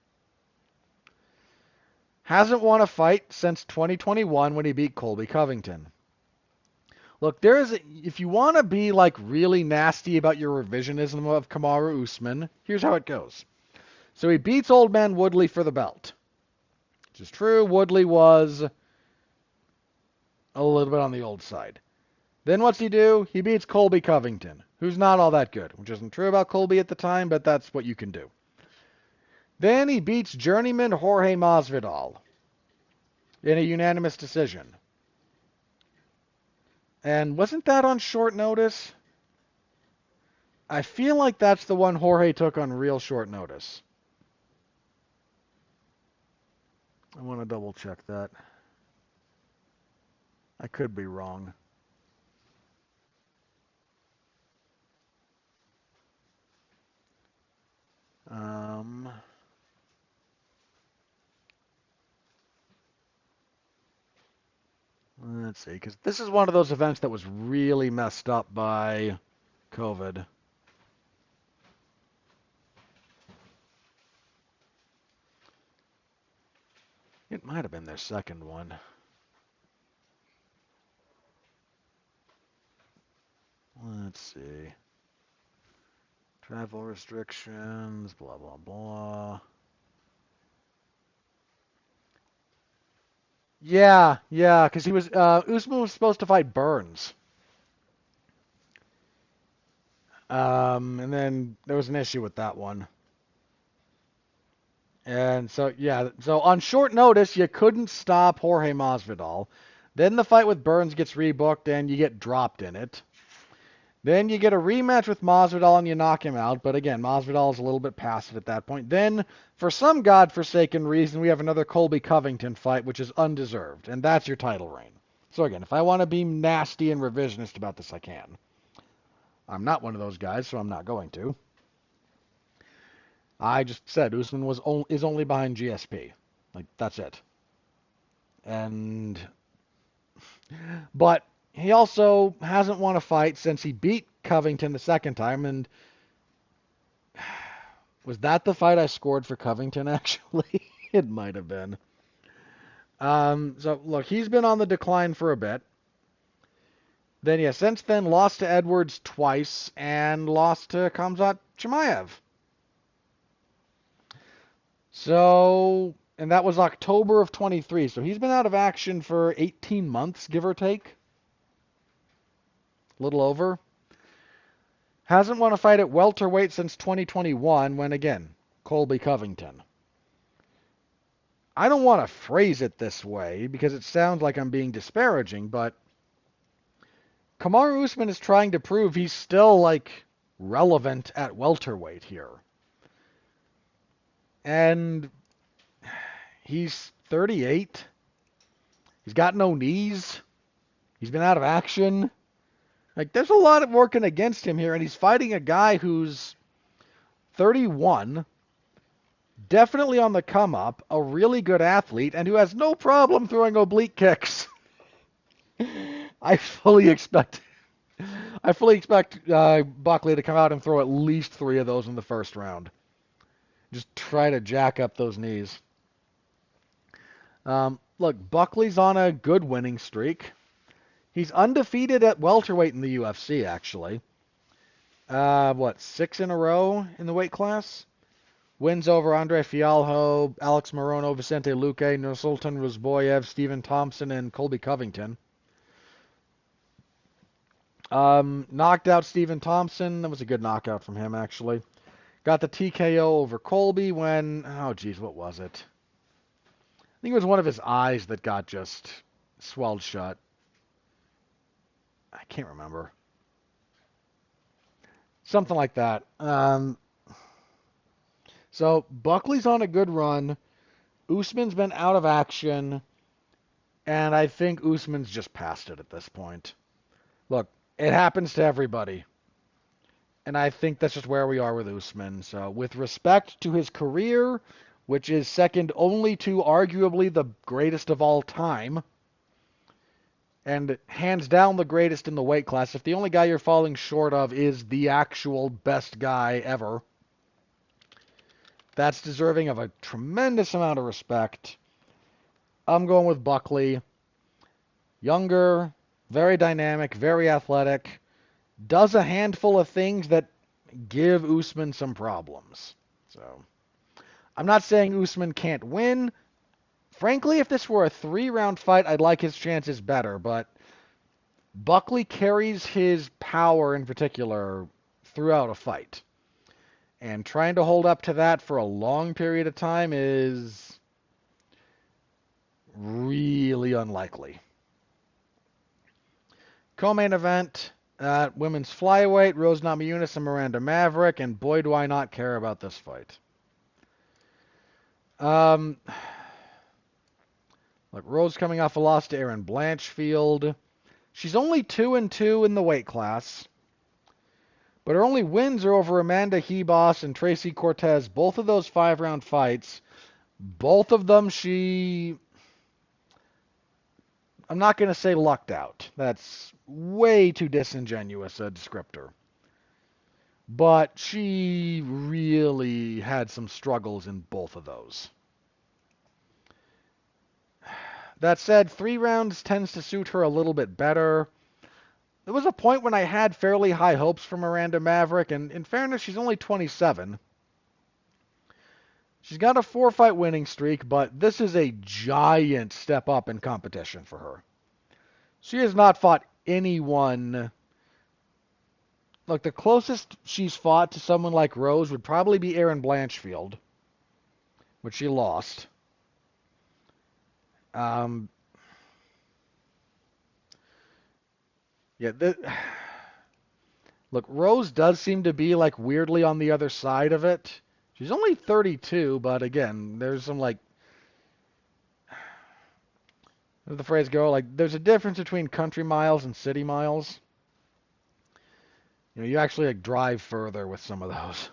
S1: Hasn't won a fight since 2021 when he beat Colby Covington. Look, if you want to be like really nasty about your revisionism of Kamaru Usman, here's how it goes. So he beats Old Man Woodley for the belt, which is true. Woodley was a little bit on the old side. Then what's he do? He beats Colby Covington, who's not all that good, which isn't true about Colby at the time, but that's what you can do. Then he beats journeyman Jorge Masvidal in a unanimous decision. And wasn't that on short notice? I feel like that's the one Jorge took on real short notice. I want to double check that. I could be wrong. Let's see, because this is one of those events that was really messed up by COVID. It might have been their second one. Let's see. Travel restrictions, blah, blah, blah. Yeah, because Usman was supposed to fight Burns. And then there was an issue with that one. And so, so on short notice, you couldn't stop Jorge Masvidal. Then the fight with Burns gets rebooked and you get dropped in it. Then you get a rematch with Masvidal and you knock him out. But again, Masvidal is a little bit passive at that point. Then, for some godforsaken reason, we have another Colby Covington fight, which is undeserved. And that's your title reign. So again, if I want to be nasty and revisionist about this, I can. I'm not one of those guys, so I'm not going to. I just said Usman is only behind GSP. Like, that's it. But he also hasn't won a fight since he beat Covington the second time, and was that the fight I scored for Covington, actually? It might have been. So, look, he's been on the decline for a bit. Then, since then, lost to Edwards twice and lost to Khamzat Chimaev. So, and that was October of 23. So he's been out of action for 18 months, give or take. A little over. Hasn't won a fight at welterweight since 2021 when, again, Colby Covington. I don't want to phrase it this way because it sounds like I'm being disparaging, but Kamaru Usman is trying to prove he's still, like, relevant at welterweight here. And he's 38. He's got no knees. He's been out of action. Like, there's a lot of working against him here, and he's fighting a guy who's 31, definitely on the come up, a really good athlete, and who has no problem throwing oblique kicks. I fully expect Buckley to come out and throw at least 3 of those in the first round. Just try to jack up those knees. Look, Buckley's on a good winning streak. He's undefeated at welterweight in the UFC, actually. 6 in a row in the weight class? Wins over Andre Fialho, Alex Morono, Vicente Luque, Nursultan Rozboyev, Stephen Thompson, and Colby Covington. Knocked out Stephen Thompson. That was a good knockout from him, actually. Got the TKO over Colby when... what was it? I think it was one of his eyes that got just swelled shut. I can't remember. Something like that. So Buckley's on a good run. Usman's been out of action. And I think Usman's just past it at this point. Look, it happens to everybody. And I think that's just where we are with Usman. So with respect to his career, which is second only to arguably the greatest of all time, and hands down the greatest in the weight class, if the only guy you're falling short of is the actual best guy ever, that's deserving of a tremendous amount of respect. I'm going with Buckley. Younger, very dynamic, very athletic. Does a handful of things that give Usman some problems. So, I'm not saying Usman can't win. Frankly, if this were a 3-round fight, I'd like his chances better, but Buckley carries his power in particular throughout a fight. And trying to hold up to that for a long period of time is really unlikely. Co-main event, women's flyweight, Rose Namajunas and Miranda Maverick, and boy do I not care about this fight. Look, Rose coming off a loss to Erin Blanchfield. She's only 2-2 in the weight class, but her only wins are over Amanda Hebos and Tracy Cortez. Both of those 5-round fights, both of them I'm not going to say lucked out. That's way too disingenuous a descriptor. But she really had some struggles in both of those. That said, 3 rounds tends to suit her a little bit better. There was a point when I had fairly high hopes for Miranda Maverick, and in fairness, she's only 27. She's got a 4-fight winning streak, but this is a giant step up in competition for her. She has not fought anyone. Look, the closest she's fought to someone like Rose would probably be Erin Blanchfield, which she lost. Yeah, look, Rose does seem to be like weirdly on the other side of it. She's only 32, but again, there's some like, how does the phrase go? Like, there's a difference between country miles and city miles. You know, you actually like drive further with some of those.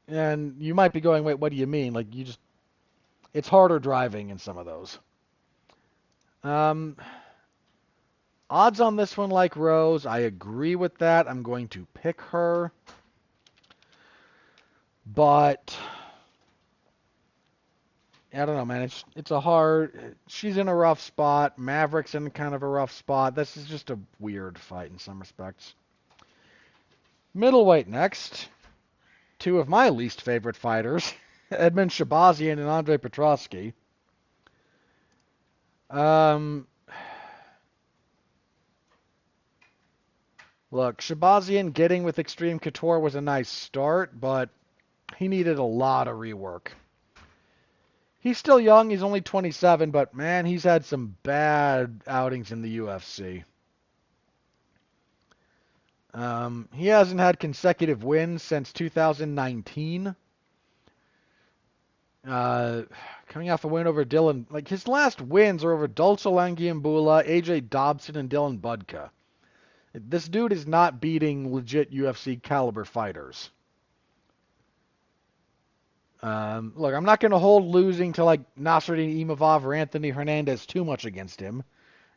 S1: And you might be going, wait, what do you mean? Like, it's harder driving in some of those. Odds on this one like Rose, I agree with that. I'm going to pick her. But I don't know, man. She's in a rough spot. Maverick's in kind of a rough spot. This is just a weird fight in some respects. Middleweight next. 2 of my least favorite fighters, Edmund Shabazian and Andre Petroski. Look, Shabazian getting with Extreme Couture was a nice start, but he needed a lot of rework. He's still young. He's only 27, but man, he's had some bad outings in the UFC. He hasn't had consecutive wins since 2019. Coming off a win over Dylan, like his last wins are over Dulce Langiambula, AJ Dobson, and Dylan Budka. This dude is not beating legit UFC caliber fighters. Look, I'm not going to hold losing to like Nasruddin Imavov or Anthony Hernandez too much against him.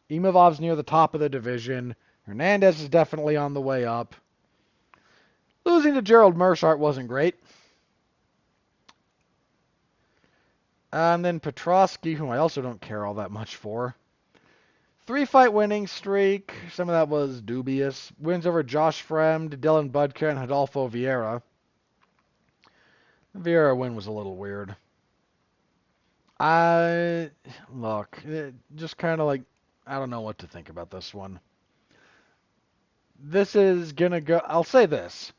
S1: Imavov's near the top of the division. Hernandez is definitely on the way up. Losing to Gerald Meerschaert wasn't great. And then Petroski, whom I also don't care all that much for. 3-fight winning streak. Some of that was dubious. Wins over Josh Fremd, Dylan Budka, and Adolfo Vieira. The Vieira win was a little weird. Look, just kind of like, I don't know what to think about this one. This is going to go, I'll say this.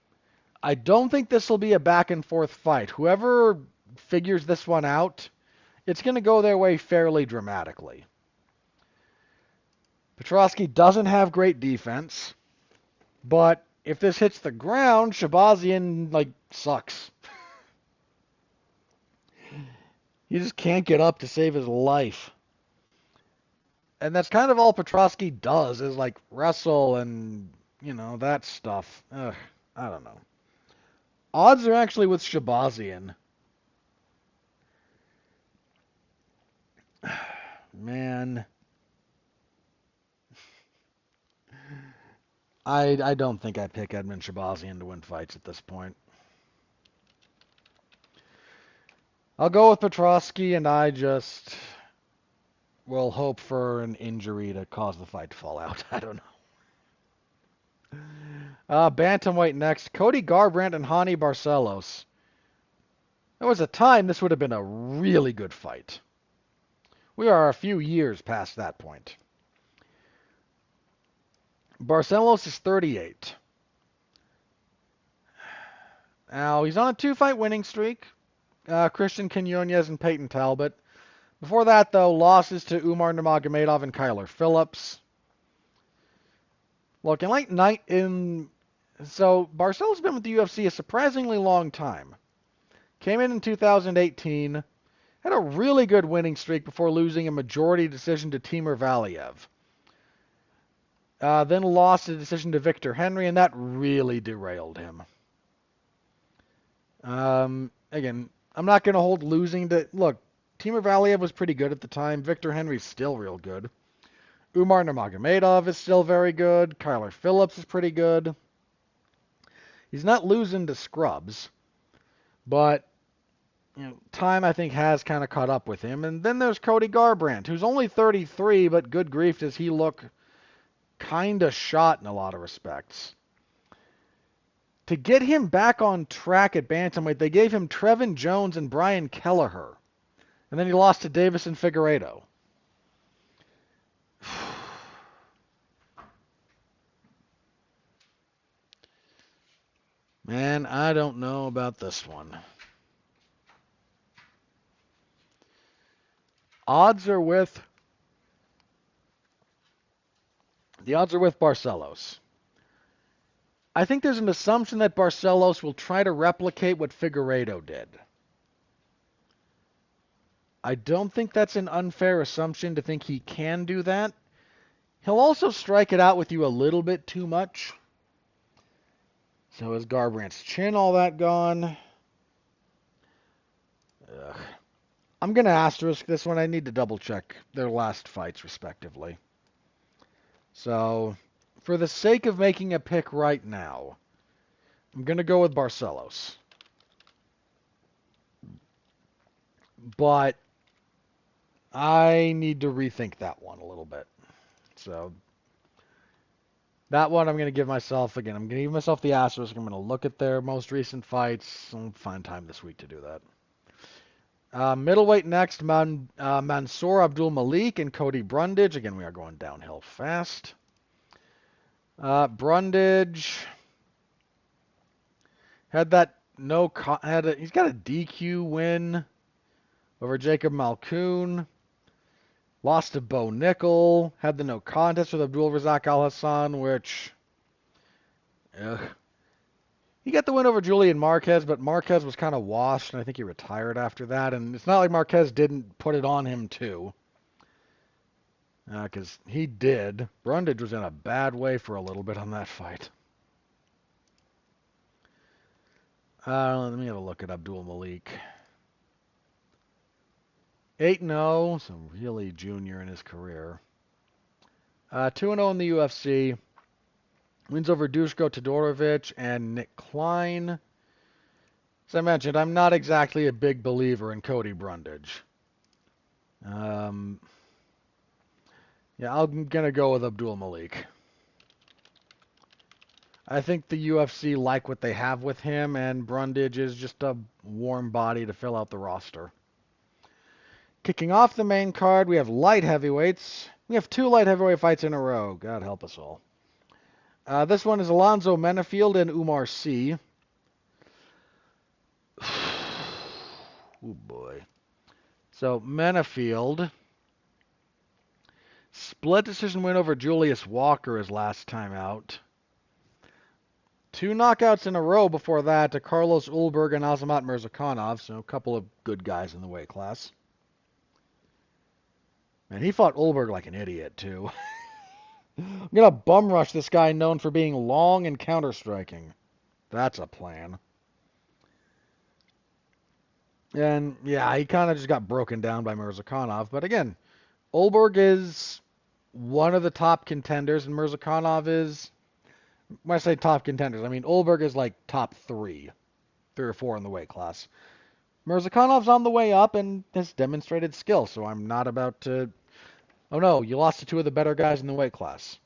S1: I don't think this will be a back and forth fight. Whoever figures this one out, it's going to go their way fairly dramatically. Petroski doesn't have great defense, but if this hits the ground, Shabazian, like, sucks. He just can't get up to save his life. And that's kind of all Petroski does, is, like, wrestle and, you know, that stuff. Ugh, I don't know. Odds are actually with Shabazian. Man. I don't think I pick Edmund Shabazian to win fights at this point. I'll go with Petroski, and I just we'll hope for an injury to cause the fight to fall out. I don't know. Bantamweight next. Cody Garbrandt and Hani Barcelos. There was a time this would have been a really good fight. We are a few years past that point. Barcelos is 38. Now, he's on a 2-fight winning streak. Christian Quinones and Peyton Talbot. Before that, though, losses to Umar Nurmagomedov and Kyler Phillips. Look, so Barcelos has been with the UFC a surprisingly long time. Came in 2018, had a really good winning streak before losing a majority decision to Timur Valiev. Then lost a decision to Victor Henry, and that really derailed him. Again, I'm not going to hold losing to... Look, Timur Valiev was pretty good at the time. Victor Henry's still real good. Umar Nurmagomedov is still very good. Kyler Phillips is pretty good. He's not losing to scrubs, but time I think has kind of caught up with him. And then there's Cody Garbrandt, who's only 33, but good grief, does he look kind of shot in a lot of respects. To get him back on track at bantamweight, they gave him Trevin Jones and Brian Kelleher. And then he lost to Davison Figueiredo. Man, I don't know about this one. The odds are with Barcelos. I think there's an assumption that Barcelos will try to replicate what Figueiredo did. I don't think that's an unfair assumption to think he can do that. He'll also strike it out with you a little bit too much. So is Garbrandt's chin all that gone? Ugh. I'm going to asterisk this one. I need to double check their last fights, respectively. So, for the sake of making a pick right now, I'm going to go with Barcelos. But I need to rethink that one a little bit. So, that one I'm going to give myself, again, I'm going to give myself the asterisk. I'm going to look at their most recent fights. I'll find time this week to do that. Middleweight next, Mansour Abdul Malik and Cody Brundage. Again, we are going downhill fast. Brundage he's got a DQ win over Jacob Malkoun. Lost to Bo Nickel. Had the no contest with Abdul Razak Al Hassan, which he got the win over Julian Marquez, but Marquez was kind of washed, and I think he retired after that. And it's not like Marquez didn't put it on him, too. Because he did. Brundage was in a bad way for a little bit on that fight. Let me have a look at Abdul Malik. 8-0, so really junior in his career. 2-0 in the UFC. Wins over Dushko Todorovic and Nick Klein. As I mentioned, I'm not exactly a big believer in Cody Brundage. Yeah, I'm going to go with Abdul Malik. I think the UFC like what they have with him, and Brundage is just a warm body to fill out the roster. Kicking off the main card, we have light heavyweights. We have 2 light heavyweight fights in a row. God help us all. This one is Alonzo Menafield and Umar Sy. Oh boy. So Menafield, split decision win over Julius Walker his last time out. 2 knockouts in a row before that to Carlos Ulberg and Azamat Mirzakhanov, so a couple of good guys in the weight class. And he fought Ulberg like an idiot, too. I'm going to bum rush this guy known for being long and counter-striking. That's a plan. And, yeah, he kind of just got broken down by Mirzakhanov. But, again, Ulberg is one of the top contenders, and Mirzakhanov is... When I say top contenders, I mean Ulberg is like top 3 or 4 in the weight class. Mirzakhanov's on the way up and has demonstrated skill, so I'm not about to Oh no, you lost to two of the better guys in the weight class.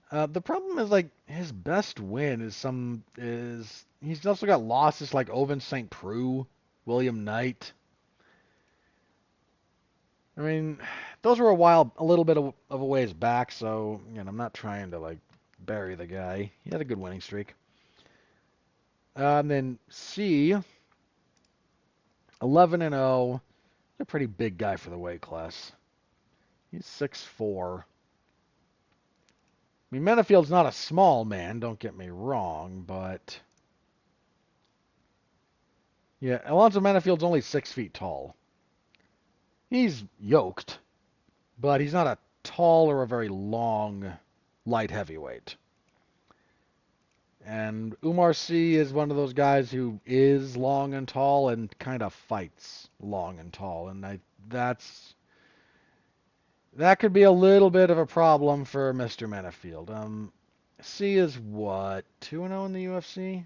S1: The problem is like his best win is he's also got losses like Oven St. Preux, William Knight. I mean, those were a little bit of a ways back, so I'm not trying to like bury the guy. He had a good winning streak. And then C, 11-0, a pretty big guy for the weight class. He's 6'4". I mean, Menifield's not a small man, don't get me wrong, but yeah, Alonzo Menifield's only 6 feet tall. He's yoked, but he's not a tall or a very long light heavyweight. And Umar Sy is one of those guys who is long and tall and kind of fights long and tall, and that could be a little bit of a problem for Mr. Menifield. Sy is what, 2-0 in the UFC?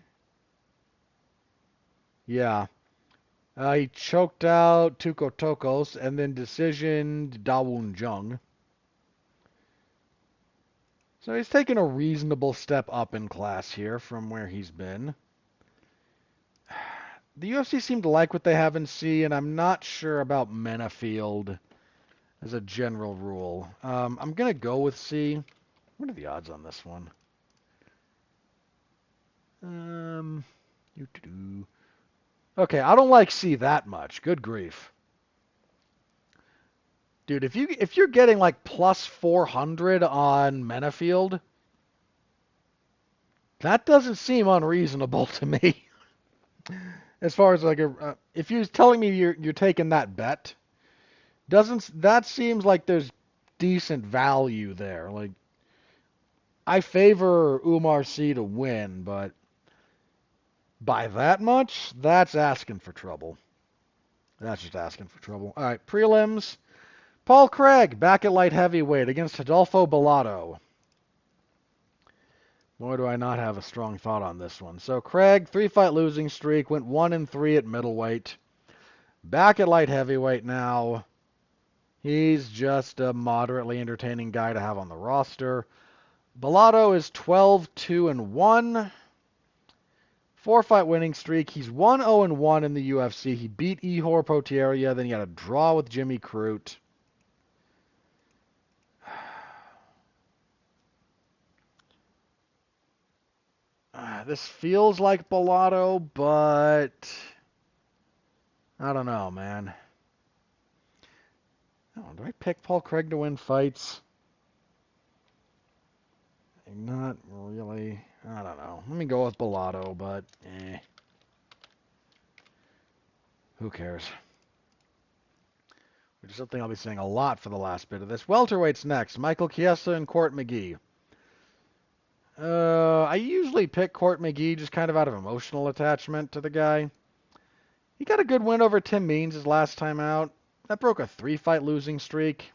S1: Yeah. He choked out Tuko Tokos and then decisioned Dawoon Jung. So he's taken a reasonable step up in class here from where he's been. The UFC seemed to like what they have in C, and I'm not sure about Menifield as a general rule. I'm going to go with C. What are the odds on this one? Okay, I don't like C that much. Good grief. Dude, if you're getting like plus 400 on Menifield, that doesn't seem unreasonable to me. As far as like if you're telling me you're taking that bet, that seems like there's decent value there. Like I favor Umar Sy to win, but by that much, that's asking for trouble. That's just asking for trouble. All right, prelims. Paul Craig back at light heavyweight against Adolfo Bellato. Boy, do I not have a strong thought on this one. So Craig, 3-fight losing streak, went 1-3 at middleweight. Back at light heavyweight now. He's just a moderately entertaining guy to have on the roster. Bellato is 12-2-1. 4-fight winning streak. He's 1-0-1 in the UFC. He beat Ihor Potieria. Then he had a draw with Jimmy Crute. This feels like Bellato, but I don't know, man. Oh, do I pick Paul Craig to win fights? Not really. I don't know. Let me go with Bellato, but who cares? Which is something I'll be saying a lot for the last bit of this. Welterweight's next. Michael Chiesa and Court McGee. I usually pick Court McGee just kind of out of emotional attachment to the guy. He got a good win over Tim Means his last time out. That broke a 3-fight losing streak.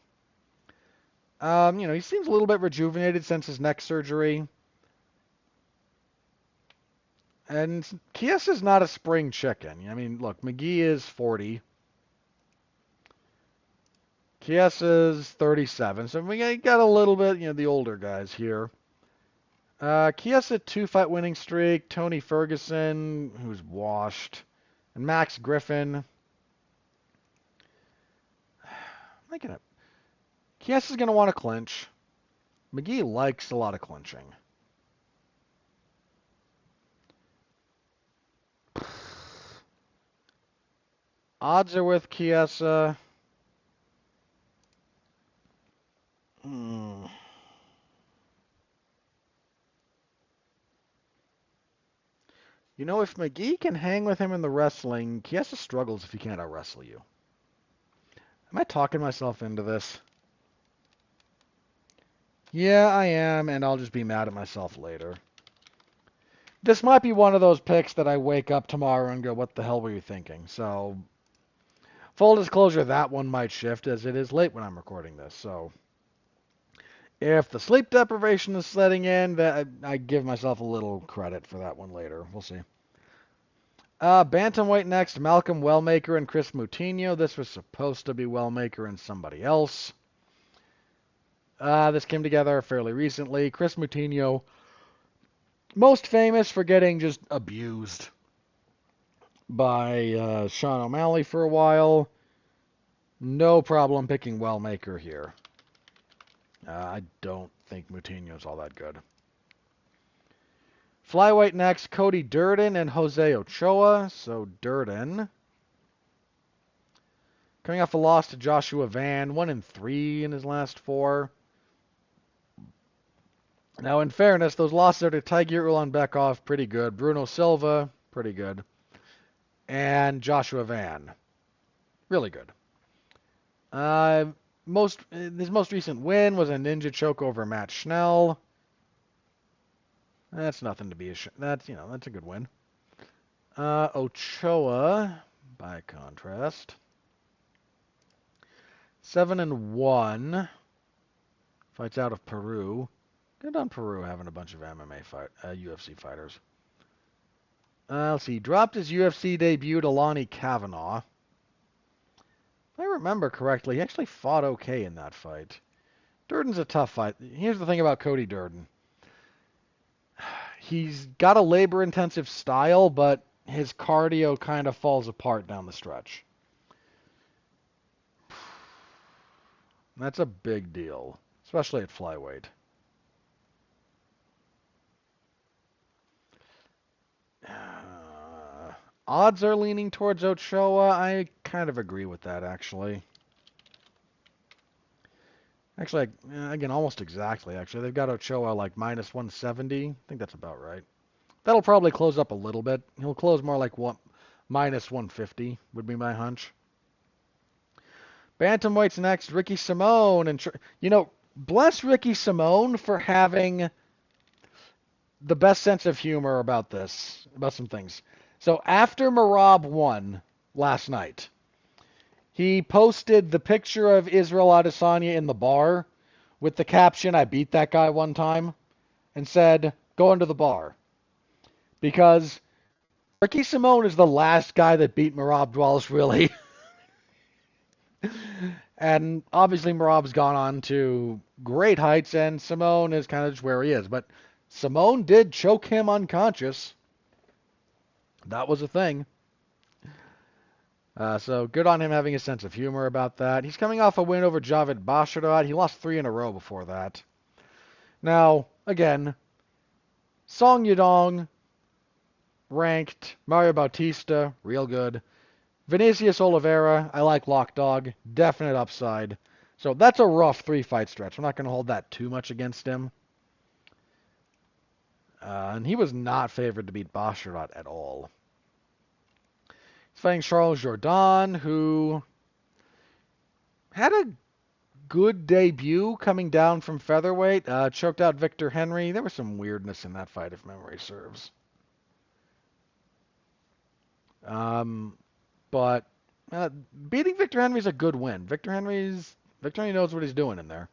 S1: He seems a little bit rejuvenated since his neck surgery. And Chiesa's not a spring chicken. I mean, look, McGee is 40. Chiesa's 37. So we got a little bit, the older guys here. Chiesa 2-fight winning streak. Tony Ferguson, who's washed. And Max Griffin. Chiesa's going to want to clinch. McGee likes a lot of clinching. Odds are with Chiesa. If McGee can hang with him in the wrestling, Chiesa struggles if he can't out-wrestle you. Am I talking myself into this? Yeah, I am, and I'll just be mad at myself later. This might be one of those picks that I wake up tomorrow and go, what the hell were you thinking? So, full disclosure, that one might shift as it is late when I'm recording this. So, if the sleep deprivation is setting in, I give myself a little credit for that one later. We'll see. Bantamweight next, Malcolm Wellmaker and Chris Moutinho. This was supposed to be Wellmaker and somebody else. This came together fairly recently. Chris Moutinho, most famous for getting just abused by Sean O'Malley for a while. No problem picking Wellmaker here. I don't think Moutinho's all that good. Flyweight next, Cody Durden and Jose Ochoa. So Durden, coming off a loss to Joshua Van, 1-3 in his last 4. Now, in fairness, those losses are to Tiger Ulanbekov, pretty good. Bruno Silva, pretty good. And Joshua Van, really good. His most recent win was a ninja choke over Matt Schnell. That's nothing to be ashamed. That's a good win. Ochoa, by contrast, 7-1. Fights out of Peru. Good on Peru having a bunch of UFC fighters. Let's see. Dropped his UFC debut to Lonnie Kavanaugh. If I remember correctly, he actually fought okay in that fight. Durden's a tough fight. Here's the thing about Cody Durden. He's got a labor-intensive style, but his cardio kind of falls apart down the stretch. That's a big deal, especially at flyweight. Odds are leaning towards Ochoa. I kind of agree with that, actually. Actually, again, almost exactly, actually. They've got Ochoa like minus 170. I think that's about right. That'll probably close up a little bit. He'll close more like minus 150 would be my hunch. Bantamweight's next, Ricky Simone. And, bless Ricky Simone for having the best sense of humor about some things. So after Merab won last night, he posted the picture of Israel Adesanya in the bar with the caption, "I beat that guy one time," and said, "Go into the bar." Because Ricky Simone is the last guy that beat Merab Dvalishvili. And obviously Merab's gone on to great heights, and Simone is kind of just where he is. But Simone did choke him unconscious. That was a thing. So good on him having a sense of humor about that. He's coming off a win over Javid Basharat. He lost 3 in a row before that. Now, again, Song Yadong, ranked. Mario Bautista, real good. Vinicius Oliveira, I like Lock Dog. Definite upside. So that's a rough 3-fight stretch. I'm not going to hold that too much against him. And he was not favored to beat Basharat at all. He's fighting Charles Jourdain, who had a good debut coming down from featherweight. Choked out Victor Henry. There was some weirdness in that fight, if memory serves. But beating Victor Henry is a good win. Victor Henry knows what he's doing in there.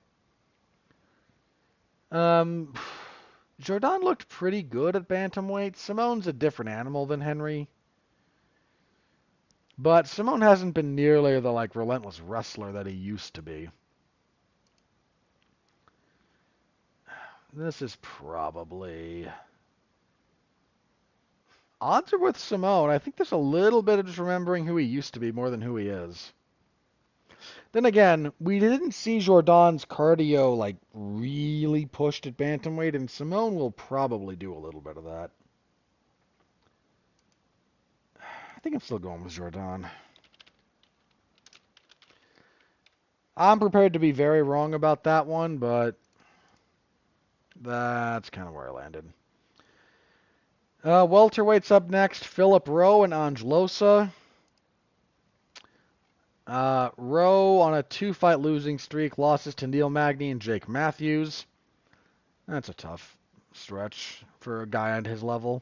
S1: Jourdain looked pretty good at bantamweight. Simone's a different animal than Henry. But Simone hasn't been nearly the relentless wrestler that he used to be. This is probably... Odds are with Simone. I think there's a little bit of just remembering who he used to be more than who he is. Then again, we didn't see Jourdain's cardio really pushed at bantamweight, and Simone will probably do a little bit of that. I think I'm still going with Jourdain. I'm prepared to be very wrong about that one, but that's kind of where I landed. Welterweight's up next. Philip Rowe and Angelosa. Rowe on a 2-fight losing streak. Losses to Neil Magny and Jake Matthews. That's a tough stretch for a guy at his level.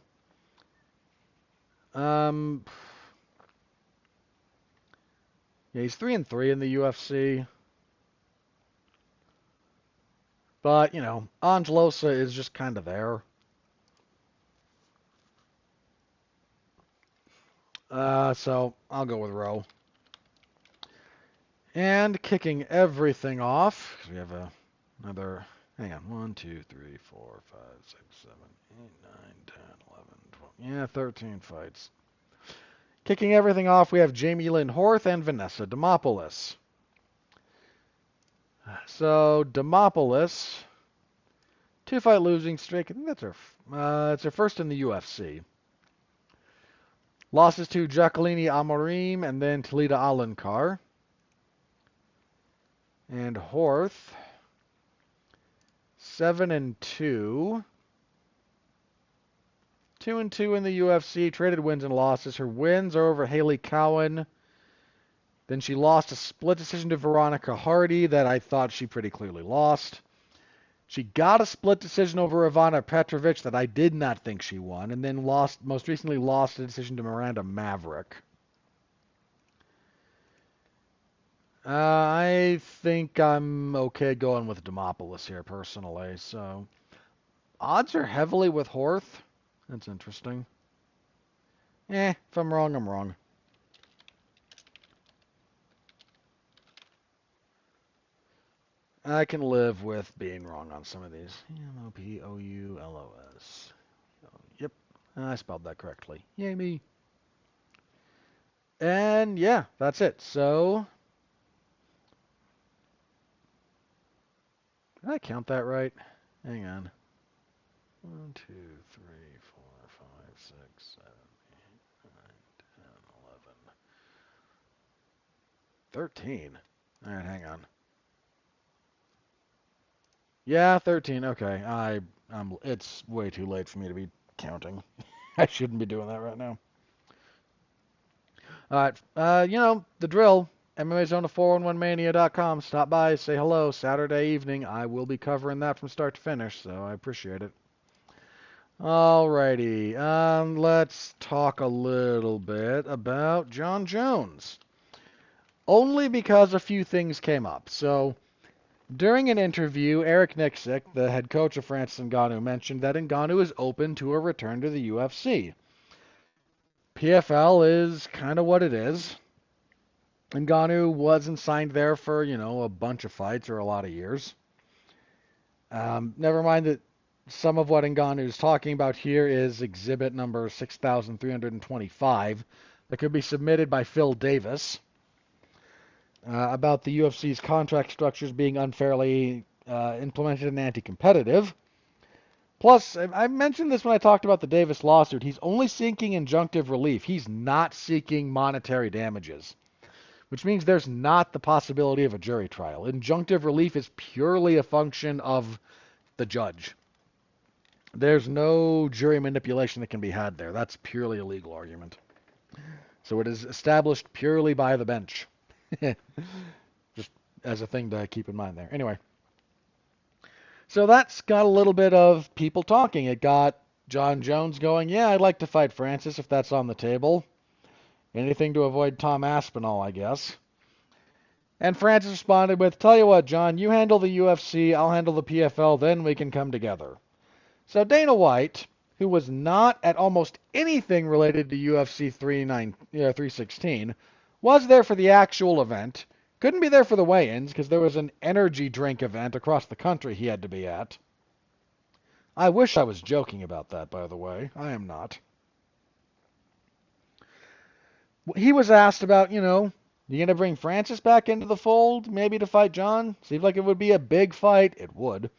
S1: Yeah, he's 3-3 in the UFC. But, Angelosa is just kind of there. So I'll go with Roe. And kicking everything off, 'cause we have another, hang on, 1, 2, 3, 4, 5, 6, 7, 8, 9, 10, 11, 12, yeah, 13 fights. Kicking everything off, we have Jamie Lynn Horth and Vanessa Demopoulos. So Demopoulos, 2-fight losing streak. I think that's it's her first in the UFC. Losses to Jacqueline Amorim and then Talita Alankar. And Horth, 7-2. 2-2 in the UFC, traded wins and losses. Her wins are over Haley Cowan. Then she lost a split decision to Veronica Hardy that I thought she pretty clearly lost. She got a split decision over Ivana Petrovic that I did not think she won, and then most recently lost a decision to Miranda Maverick. I think I'm okay going with Demopoulos here, personally. So, odds are heavily with Horth. That's interesting. If I'm wrong, I'm wrong. I can live with being wrong on some of these. Mopoulos. Yep, I spelled that correctly. Yay me. And yeah, that's it. So, did I count that right? Hang on. 1, 2, 3, 4, 5, 6, 7, 8, 9, 10, 11, 13. All right, hang on. Yeah, 13. Okay, it's way too late for me to be counting. I shouldn't be doing that right now. All right, the drill. MMA Zone 411mania.com. Stop by, say hello. Saturday evening, I will be covering that from start to finish, so I appreciate it. Alrighty, let's talk a little bit about Jon Jones. Only because a few things came up. So, during an interview, Eric Nixick, the head coach of Francis Ngannou, mentioned that Ngannou is open to a return to the UFC. PFL is kind of what it is. Ngannou wasn't signed there for, a bunch of fights or a lot of years. Never mind that some of what Ngannou is talking about here is exhibit number 6,325 that could be submitted by Phil Davis about the UFC's contract structures being unfairly implemented and anti-competitive. Plus, I mentioned this when I talked about the Davis lawsuit. He's only seeking injunctive relief. He's not seeking monetary damages, which means there's not the possibility of a jury trial. Injunctive relief is purely a function of the judge. There's no jury manipulation that can be had there. That's purely a legal argument. So it is established purely by the bench. Just as a thing to keep in mind there. Anyway. So that's got a little bit of people talking. It got Jon Jones going, yeah, I'd like to fight Francis if that's on the table. Anything to avoid Tom Aspinall, I guess. And Francis responded with, tell you what, Jon, you handle the UFC, I'll handle the PFL, then we can come together. So Dana White, who was not at almost anything related to UFC 316, was there for the actual event. Couldn't be there for the weigh-ins because there was an energy drink event across the country he had to be at. I wish I was joking about that, by the way. I am not. He was asked about, you going to bring Francis back into the fold, maybe to fight Jon? Seemed like it would be a big fight. It would.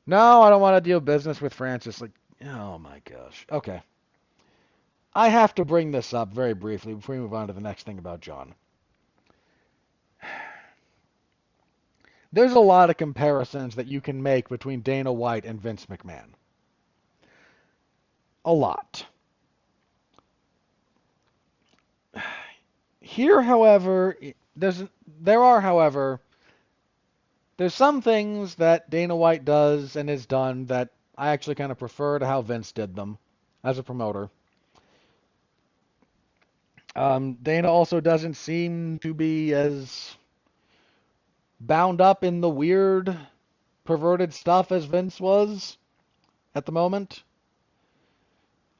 S1: No, I don't want to deal business with Francis. Like, oh my gosh. Okay. I have to bring this up very briefly before we move on to the next thing about Jon. There's a lot of comparisons that you can make between Dana White and Vince McMahon. A lot. Here, however, there's some things that Dana White does and has done that I actually kind of prefer to how Vince did them as a promoter. Dana also doesn't seem to be as bound up in the weird, perverted stuff as Vince was at the moment.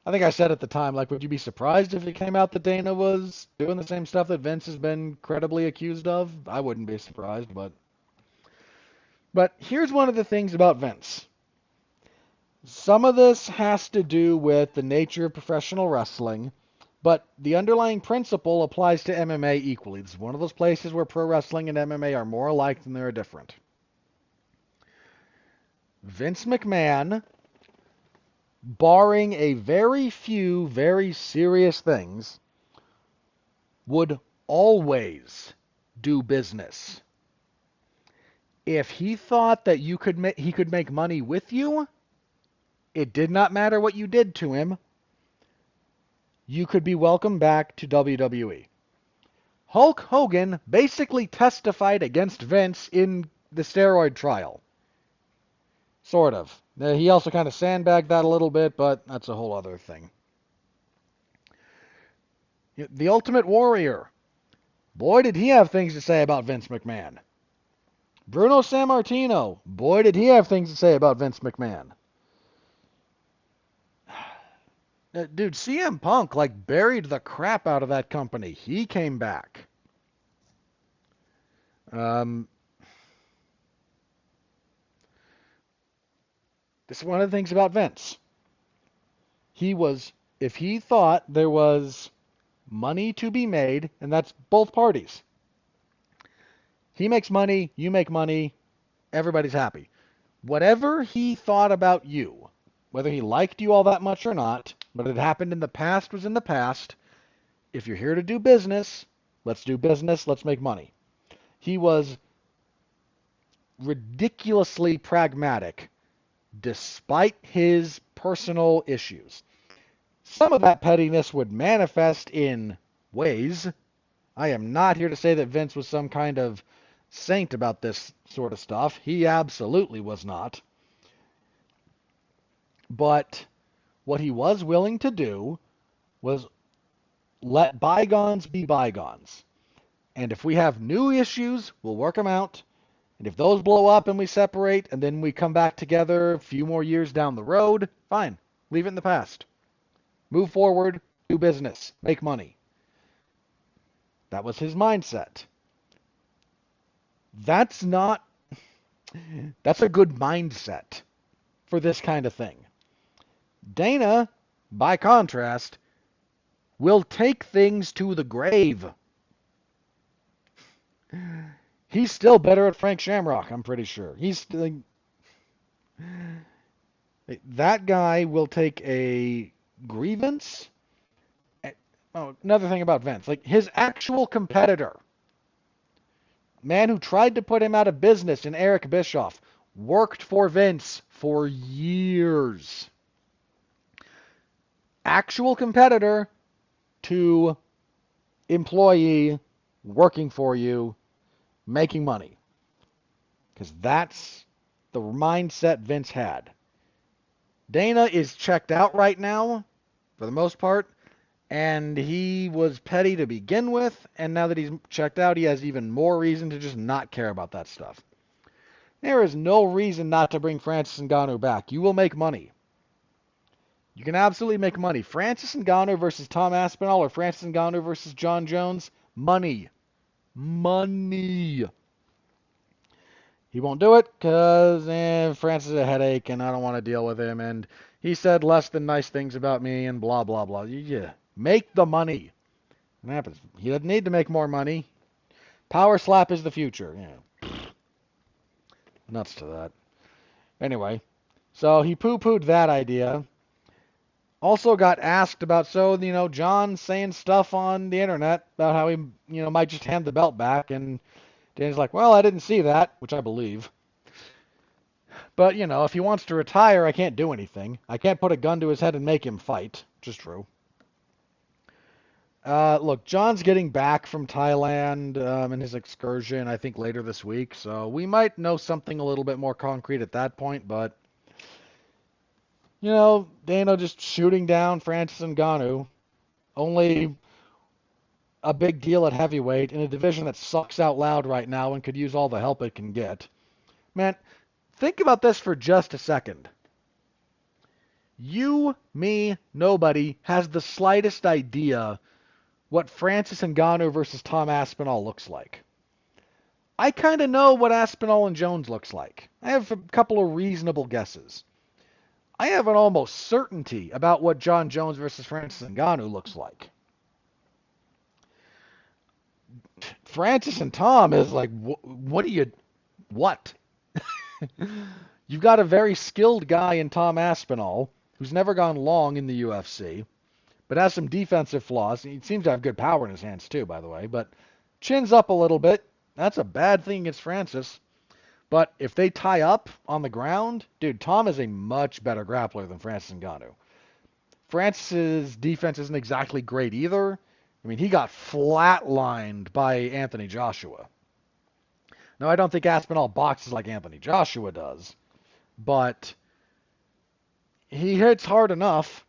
S1: I think I said at the time, like, would you be surprised if it came out that Dana was doing the same stuff that Vince has been credibly accused of? I wouldn't be surprised, but here's one of the things about Vince. Some of this has to do with the nature of professional wrestling, but the underlying principle applies to MMA equally. It's one of those places where pro wrestling and MMA are more alike than they're different. Vince McMahon, barring a very few very serious things, would always do business. If he thought that he could make money with you, it did not matter what you did to him. You could be welcomed back to WWE. Hulk Hogan basically testified against Vince in the steroid trial. Sort of. He also kind of sandbagged that a little bit, but that's a whole other thing. The Ultimate Warrior. Boy, did he have things to say about Vince McMahon. Bruno Sammartino. Boy, did he have things to say about Vince McMahon. Dude, CM Punk, like, buried the crap out of that company. He came back. This is one of the things about Vince. If he thought there was money to be made, and that's both parties. He makes money, you make money, everybody's happy. Whatever he thought about you, whether he liked you all that much or not, what had happened in the past was in the past. If you're here to do business, let's do business, let's make money. He was ridiculously pragmatic, despite his personal issues. Some of that pettiness would manifest in ways. I am not here to say that Vince was some kind of saint about this sort of stuff. He absolutely was not. But what he was willing to do was let bygones be bygones. And if we have new issues, we'll work them out. And if those blow up and we separate and then we come back together a few more years down the road, fine. Leave it in the past. Move forward, do business, make money. That was his mindset. That's a good mindset for this kind of thing. Dana, by contrast, will take things to the grave. He's still better at Frank Shamrock, I'm pretty sure. That guy will take a grievance. Oh, another thing about Vince, like his actual competitor, man who tried to put him out of business in Eric Bischoff, worked for Vince for years. Actual competitor to employee working for you, making money. Because that's the mindset Vince had. Dana is checked out right now, for the most part, and he was petty to begin with, and now that he's checked out, he has even more reason to just not care about that stuff. There is no reason not to bring Francis Ngannou back. You will make money. You can absolutely make money. Francis Ngannou versus Tom Aspinall or Francis Ngannou versus Jon Jones, money. Money. He won't do it because Francis is a headache and I don't want to deal with him. And he said less than nice things about me and blah, blah, blah. Yeah. Make the money. What happens? He doesn't need to make more money. Power slap is the future. Yeah. Nuts to that. Anyway, so he poo-pooed that idea. Also got asked about, John saying stuff on the internet about how he, might just hand the belt back. And Dan's like, well, I didn't see that, which I believe. But, if he wants to retire, I can't do anything. I can't put a gun to his head and make him fight, which is true. Look, John's getting back from Thailand in his excursion, I think, later this week. So we might know something a little bit more concrete at that point. But, Dana just shooting down Francis Ngannou. Only a big deal at heavyweight in a division that sucks out loud right now and could use all the help it can get. Man, think about this for just a second. You, me, nobody has the slightest idea what Francis Ngannou versus Tom Aspinall looks like. I kind of know what Aspinall and Jones looks like. I have a couple of reasonable guesses. I have an almost certainty about what Jon Jones versus Francis Ngannou looks like. Francis and Tom is like, what do you, what? You've got a very skilled guy in Tom Aspinall, who's never gone long in the UFC, but has some defensive flaws. He seems to have good power in his hands too, by the way, but chins up a little bit. That's a bad thing against Francis. But if they tie up on the ground, dude, Tom is a much better grappler than Francis Ngannou. Francis's defense isn't exactly great either. I mean, he got flatlined by Anthony Joshua. Now, I don't think Aspinall boxes like Anthony Joshua does, but he hits hard enough.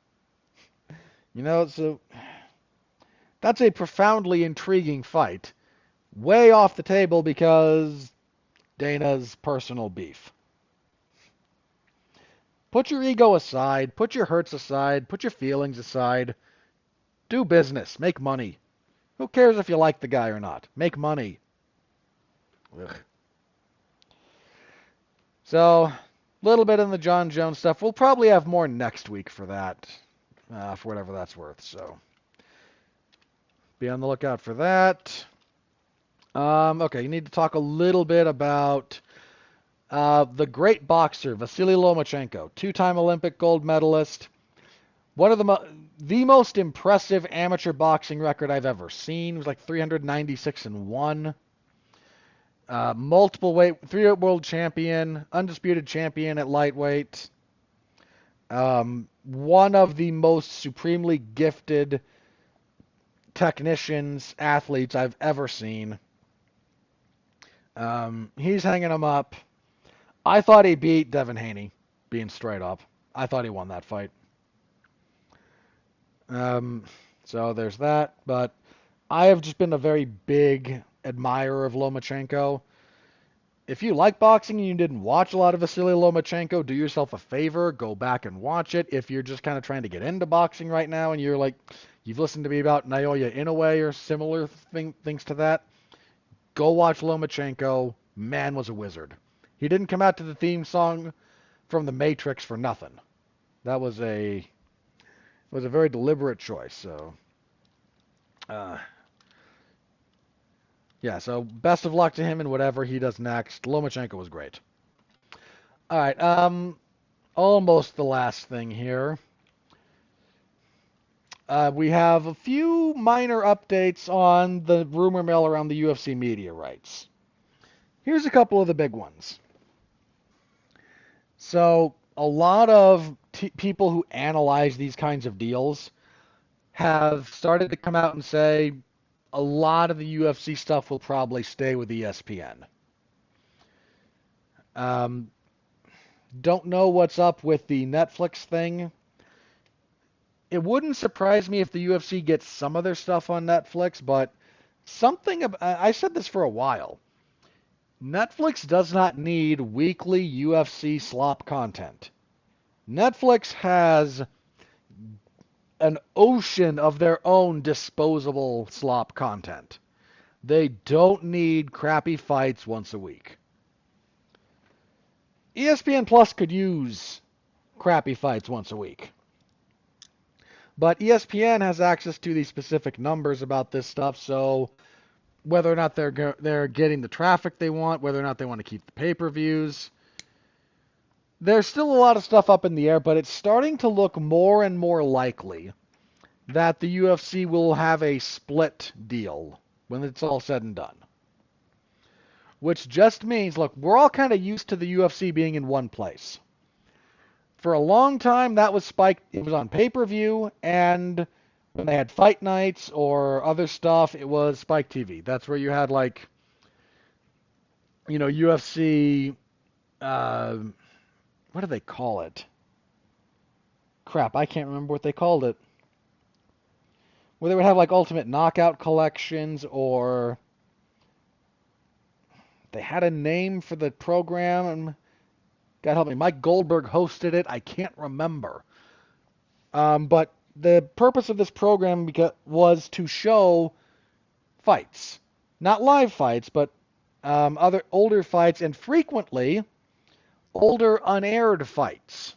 S1: You know, so that's a profoundly intriguing fight. Way off the table because Dana's personal beef. Put your ego aside, put your hurts aside, put your feelings aside. Do business, make money. Who cares if you like the guy or not? Make money. Ugh. So, a little bit in the Jon Jones stuff. We'll probably have more next week for that, for whatever that's worth. So, be on the lookout for that. Okay, you need to talk a little bit about the great boxer, Vasiliy Lomachenko, two-time Olympic gold medalist. One of the most impressive amateur boxing record I've ever seen. It was like 396-1. Multiple weight, 3-weight world champion, undisputed champion at lightweight. One of the most supremely gifted technicians, athletes I've ever seen. He's hanging him up. I thought he beat Devin Haney, being straight up. I thought he won that fight. So there's that. But I have just been a very big admirer of Lomachenko. If you like boxing and you didn't watch a lot of Vasiliy Lomachenko, do yourself a favor, go back and watch it. If you're just kind of trying to get into boxing right now and you're like, you've listened to me about Naoya Inoue or similar things to that, go watch Lomachenko. Man was a wizard. He didn't come out to the theme song from The Matrix for nothing. That was a very deliberate choice. So, yeah, so best of luck to him in whatever he does next. Lomachenko was great. All right, almost the last thing here. We have a few minor updates on the rumor mill around the UFC media rights. Here's a couple of the big ones. So, a lot of people who analyze these kinds of deals have started to come out and say a lot of the UFC stuff will probably stay with ESPN. Don't know what's up with the Netflix thing. It wouldn't surprise me if the UFC gets some of their stuff on Netflix, but I said this for a while. Netflix does not need weekly UFC slop content. Netflix has an ocean of their own disposable slop content. They don't need crappy fights once a week. ESPN Plus could use crappy fights once a week. But ESPN has access to these specific numbers about this stuff, so whether or not they're getting the traffic they want, whether or not they want to keep the pay-per-views, there's still a lot of stuff up in the air, but it's starting to look more and more likely that the UFC will have a split deal when it's all said and done. Which just means, look, we're all kind of used to the UFC being in one place. For a long time, that was Spike. It was on pay-per-view, and when they had fight nights or other stuff, it was Spike TV. That's where you had, like, UFC, what do they call it? Crap, I can't remember what they called it. Where they would have, like, Ultimate Knockout collections, or they had a name for the program. God help me, Mike Goldberg hosted it. I can't remember. But the purpose of this program was to show fights, not live fights, but other older fights, and frequently older unaired fights.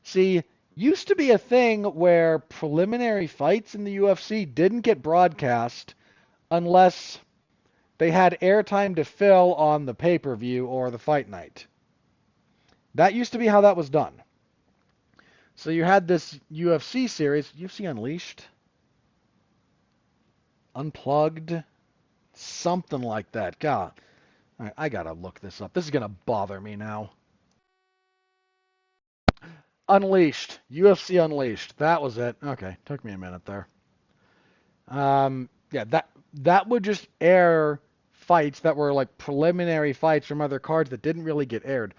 S1: See, used to be a thing where preliminary fights in the UFC didn't get broadcast unless they had airtime to fill on the pay-per-view or the fight night. That used to be how that was done. So you had this UFC series, UFC Unleashed, Unplugged, something like that. God, I gotta look this up. This is gonna bother me now. Unleashed, UFC Unleashed. That was it. Okay, took me a minute there. Yeah, that would just air fights that were like preliminary fights from other cards that didn't really get aired.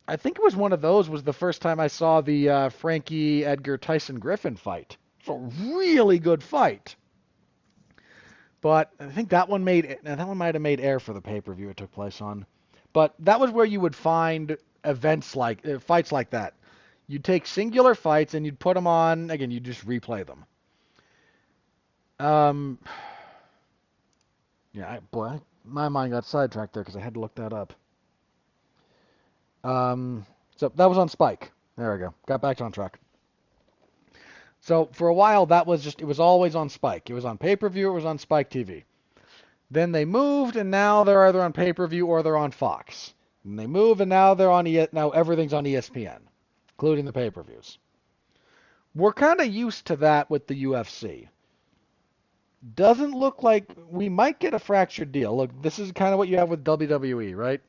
S1: I think it was one of those was the first time I saw the Frankie Edgar Tyson Griffin fight. It's a really good fight. But I think that one might have made air for the pay-per-view it took place on. But that was where you would find events like fights like that. You'd take singular fights and you'd put them on again. You'd just replay them. Um, yeah, my mind got sidetracked there because I had to look that up. So that was on Spike. There we go. Got back on track. So for a while it was always on Spike. It was on pay-per-view. It was on Spike TV. Then they moved, and now they're either on pay-per-view or they're on Fox. And they move, and now now everything's on ESPN, including the pay-per-views. We're kind of used to that with the UFC. Doesn't look like we might get a fractured deal. Look, this is kind of what you have with WWE, right?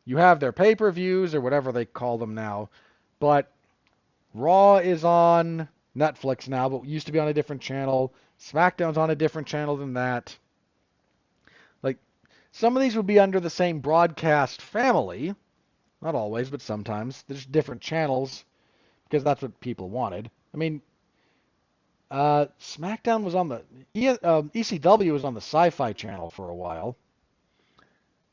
S1: You have their pay-per-views or whatever they call them now, but Raw is on Netflix now, but used to be on a different channel. SmackDown's on a different channel than that. Like, some of these would be under the same broadcast family. Not always, but sometimes. There's different channels because that's what people wanted. I mean, SmackDown was on the ECW was on the Sci-Fi channel for a while.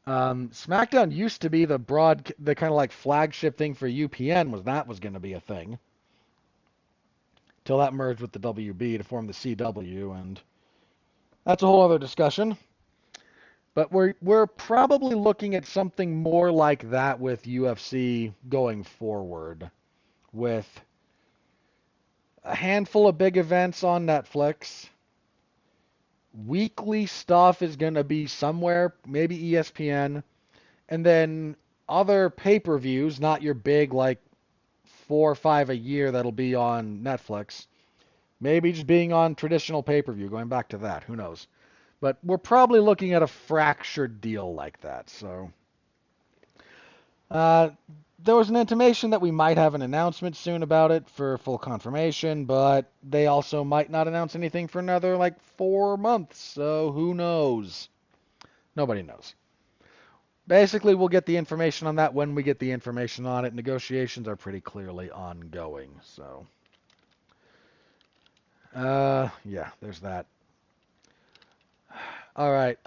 S1: SmackDown used to be the kind of like flagship thing for UPN was going to be a thing till that merged with the WB to form the CW, and that's a whole other discussion. But we're probably looking at something more like that with UFC going forward, with a handful of big events on Netflix. Weekly stuff is going to be somewhere, maybe ESPN, and then other pay-per-views, not your big like 4 or 5 a year that'll be on Netflix. Maybe just being on traditional pay-per-view, going back to that, who knows. But we're probably looking at a fractured deal like that. So there was an intimation that we might have an announcement soon about it for full confirmation, but they also might not announce anything for another like 4 months. So who knows? Nobody knows. Basically, we'll get the information on that when we get the information on it. Negotiations are pretty clearly ongoing. So yeah, there's that. All right.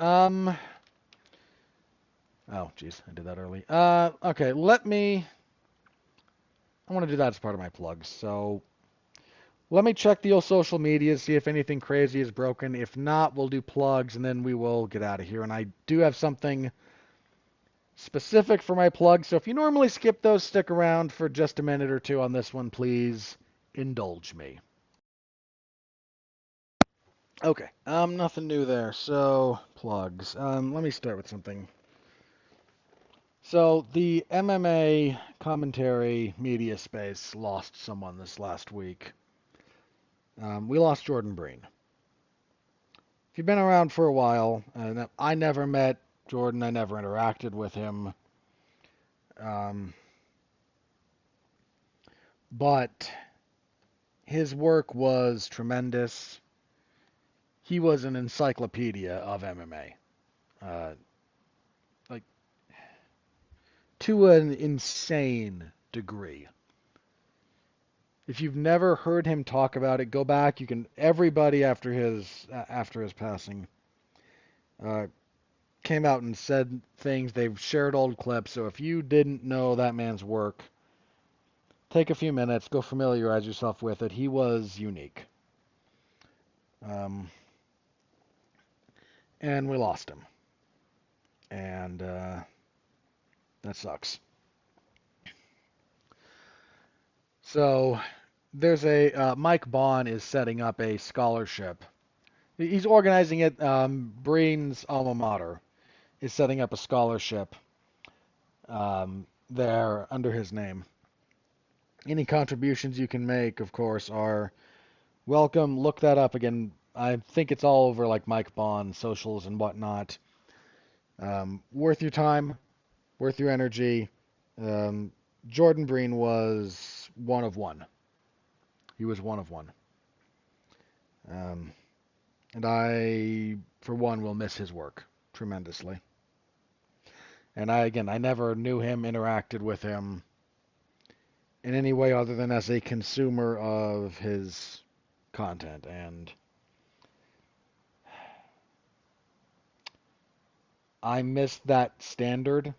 S1: Oh, geez, I did that early. Okay, I want to do that as part of my plugs. So let me check the old social media, see if anything crazy is broken. If not, we'll do plugs, and then we will get out of here. And I do have something specific for my plugs, so if you normally skip those, stick around for just a minute or two on this one, please indulge me. Okay, nothing new there. So plugs. Let me start with something. So the MMA commentary media space lost someone this last week. We lost Jordan Breen. If you've been around for a while, I never met Jordan. I never interacted with him. But his work was tremendous. He was an encyclopedia of MMA. Like, to an insane degree. If you've never heard him talk about it, go back. Everybody after his passing came out and said things. They've shared old clips. So if you didn't know that man's work, take a few minutes, go familiarize yourself with it. He was unique. Um, and we lost him. And that sucks. So there's Mike Bond is setting up a scholarship. He's organizing it. Breen's alma mater is setting up a scholarship there under his name. Any contributions you can make, of course, are welcome. Look that up again. I think it's all over like Mike Bond socials and whatnot. Worth your time, worth your energy. Jordan Breen was one of one. He was one of one. Um, and I, for one, will miss his work tremendously. And I never knew him, interacted with him in any way other than as a consumer of his content. And I miss that standard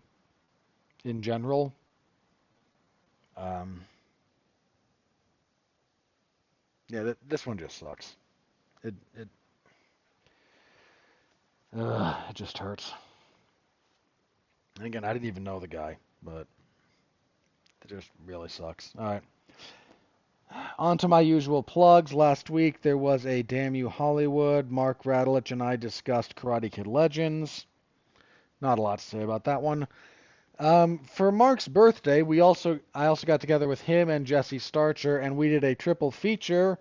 S1: in general. Um, yeah, this one just sucks. It just hurts. And again, I didn't even know the guy, but it just really sucks. All right. On to my usual plugs. Last week there was a Damn You Hollywood. Mark Radulich and I discussed Karate Kid Legends. Not a lot to say about that one. For Mark's birthday, I also got together with him and Jesse Starcher, and we did a triple feature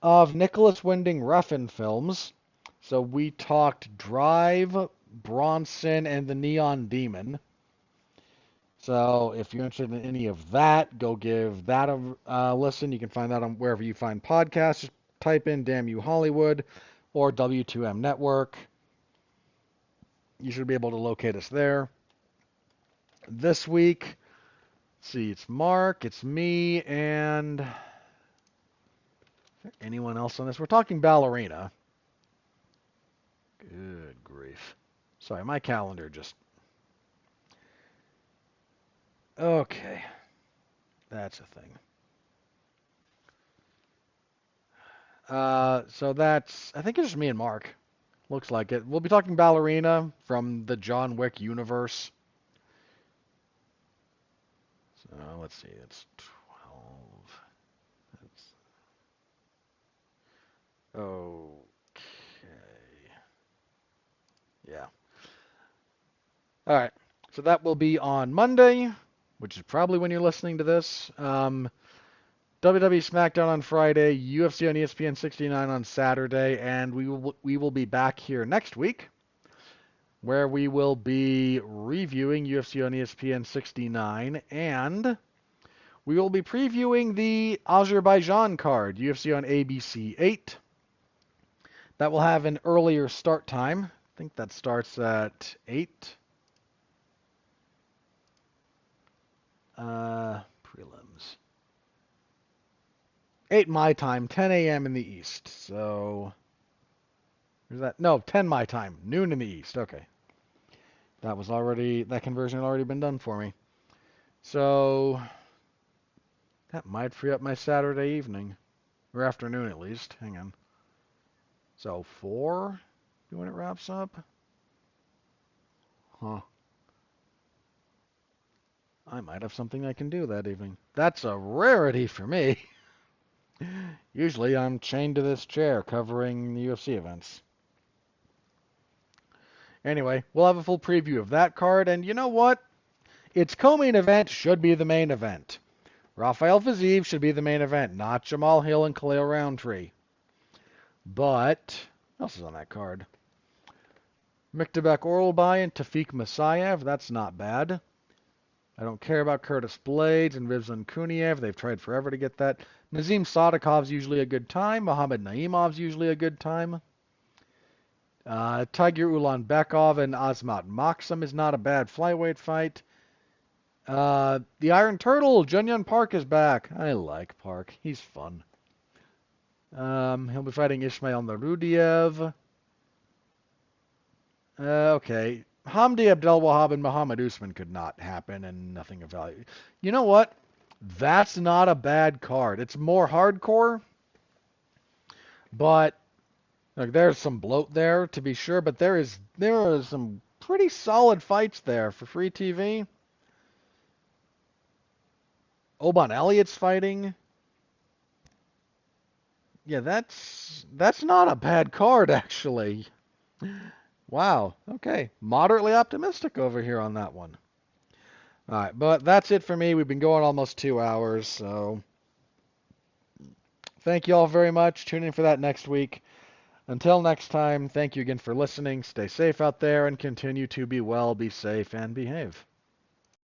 S1: of Nicholas Winding Refn films. So we talked Drive, Bronson, and The Neon Demon. So if you're interested in any of that, go give that a listen. You can find that on wherever you find podcasts. Just type in Damn You Hollywood or W2M Network. You should be able to locate us there. This week, let's see, it's Mark, it's me, and is there anyone else on this? We're talking ballerina. Good grief. Sorry, my calendar just... Okay. That's a thing. So that's... I think it's just me and Mark. Looks like it. We'll be talking ballerina from the John Wick universe. So let's see. It's 12. That's... Okay. Yeah. All right. So that will be on Monday, which is probably when you're listening to this. WWE SmackDown on Friday, UFC on ESPN 69 on Saturday, and we will be back here next week, where we will be reviewing UFC on ESPN 69, and we will be previewing the Azerbaijan card, UFC on ABC 8. That will have an earlier start time. I think that starts at 8. Prelims. 8 my time, 10 a.m. in the East. So, is that? No, 10 my time, noon in the East. Okay. That conversion had already been done for me. So, that might free up my Saturday evening. Or afternoon at least. Hang on. So, 4 when it wraps up? Huh. I might have something I can do that evening. That's a rarity for me. Usually I'm chained to this chair covering the UFC events. Anyway, we'll have a full preview of that card, and you know what? Its co-main event should be the main event. Rafael Fiziev should be the main event, not Jamal Hill and Khalil Roundtree. But, what else is on that card? Miktabek Oralbai and Tafik Masayev, that's not bad. I don't care about Curtis Blades and Rizvan Kuniev. They've tried forever to get that. Nazim Sadikov's usually a good time. Mohamed Naimov's usually a good time. Tiger Ulanbekov and Azmat Maksum is not a bad flyweight fight. The Iron Turtle, Junyun Park is back. I like Park. He's fun. He'll be fighting Ismail Narudiev. Okay. Hamdi Abdelwahab and Muhammad Usman could not happen, and nothing of value. You know what? That's not a bad card. It's more hardcore, but like there's some bloat there to be sure, but there is some pretty solid fights there for free TV. Oban Elliott's fighting. Yeah, that's not a bad card actually. Wow. Okay. Moderately optimistic over here on that one. All right, but that's it for me. We've been going almost 2 hours, so thank you all very much. Tune in for that next week. Until next time, thank you again for listening. Stay safe out there and continue to be well, be safe, and behave.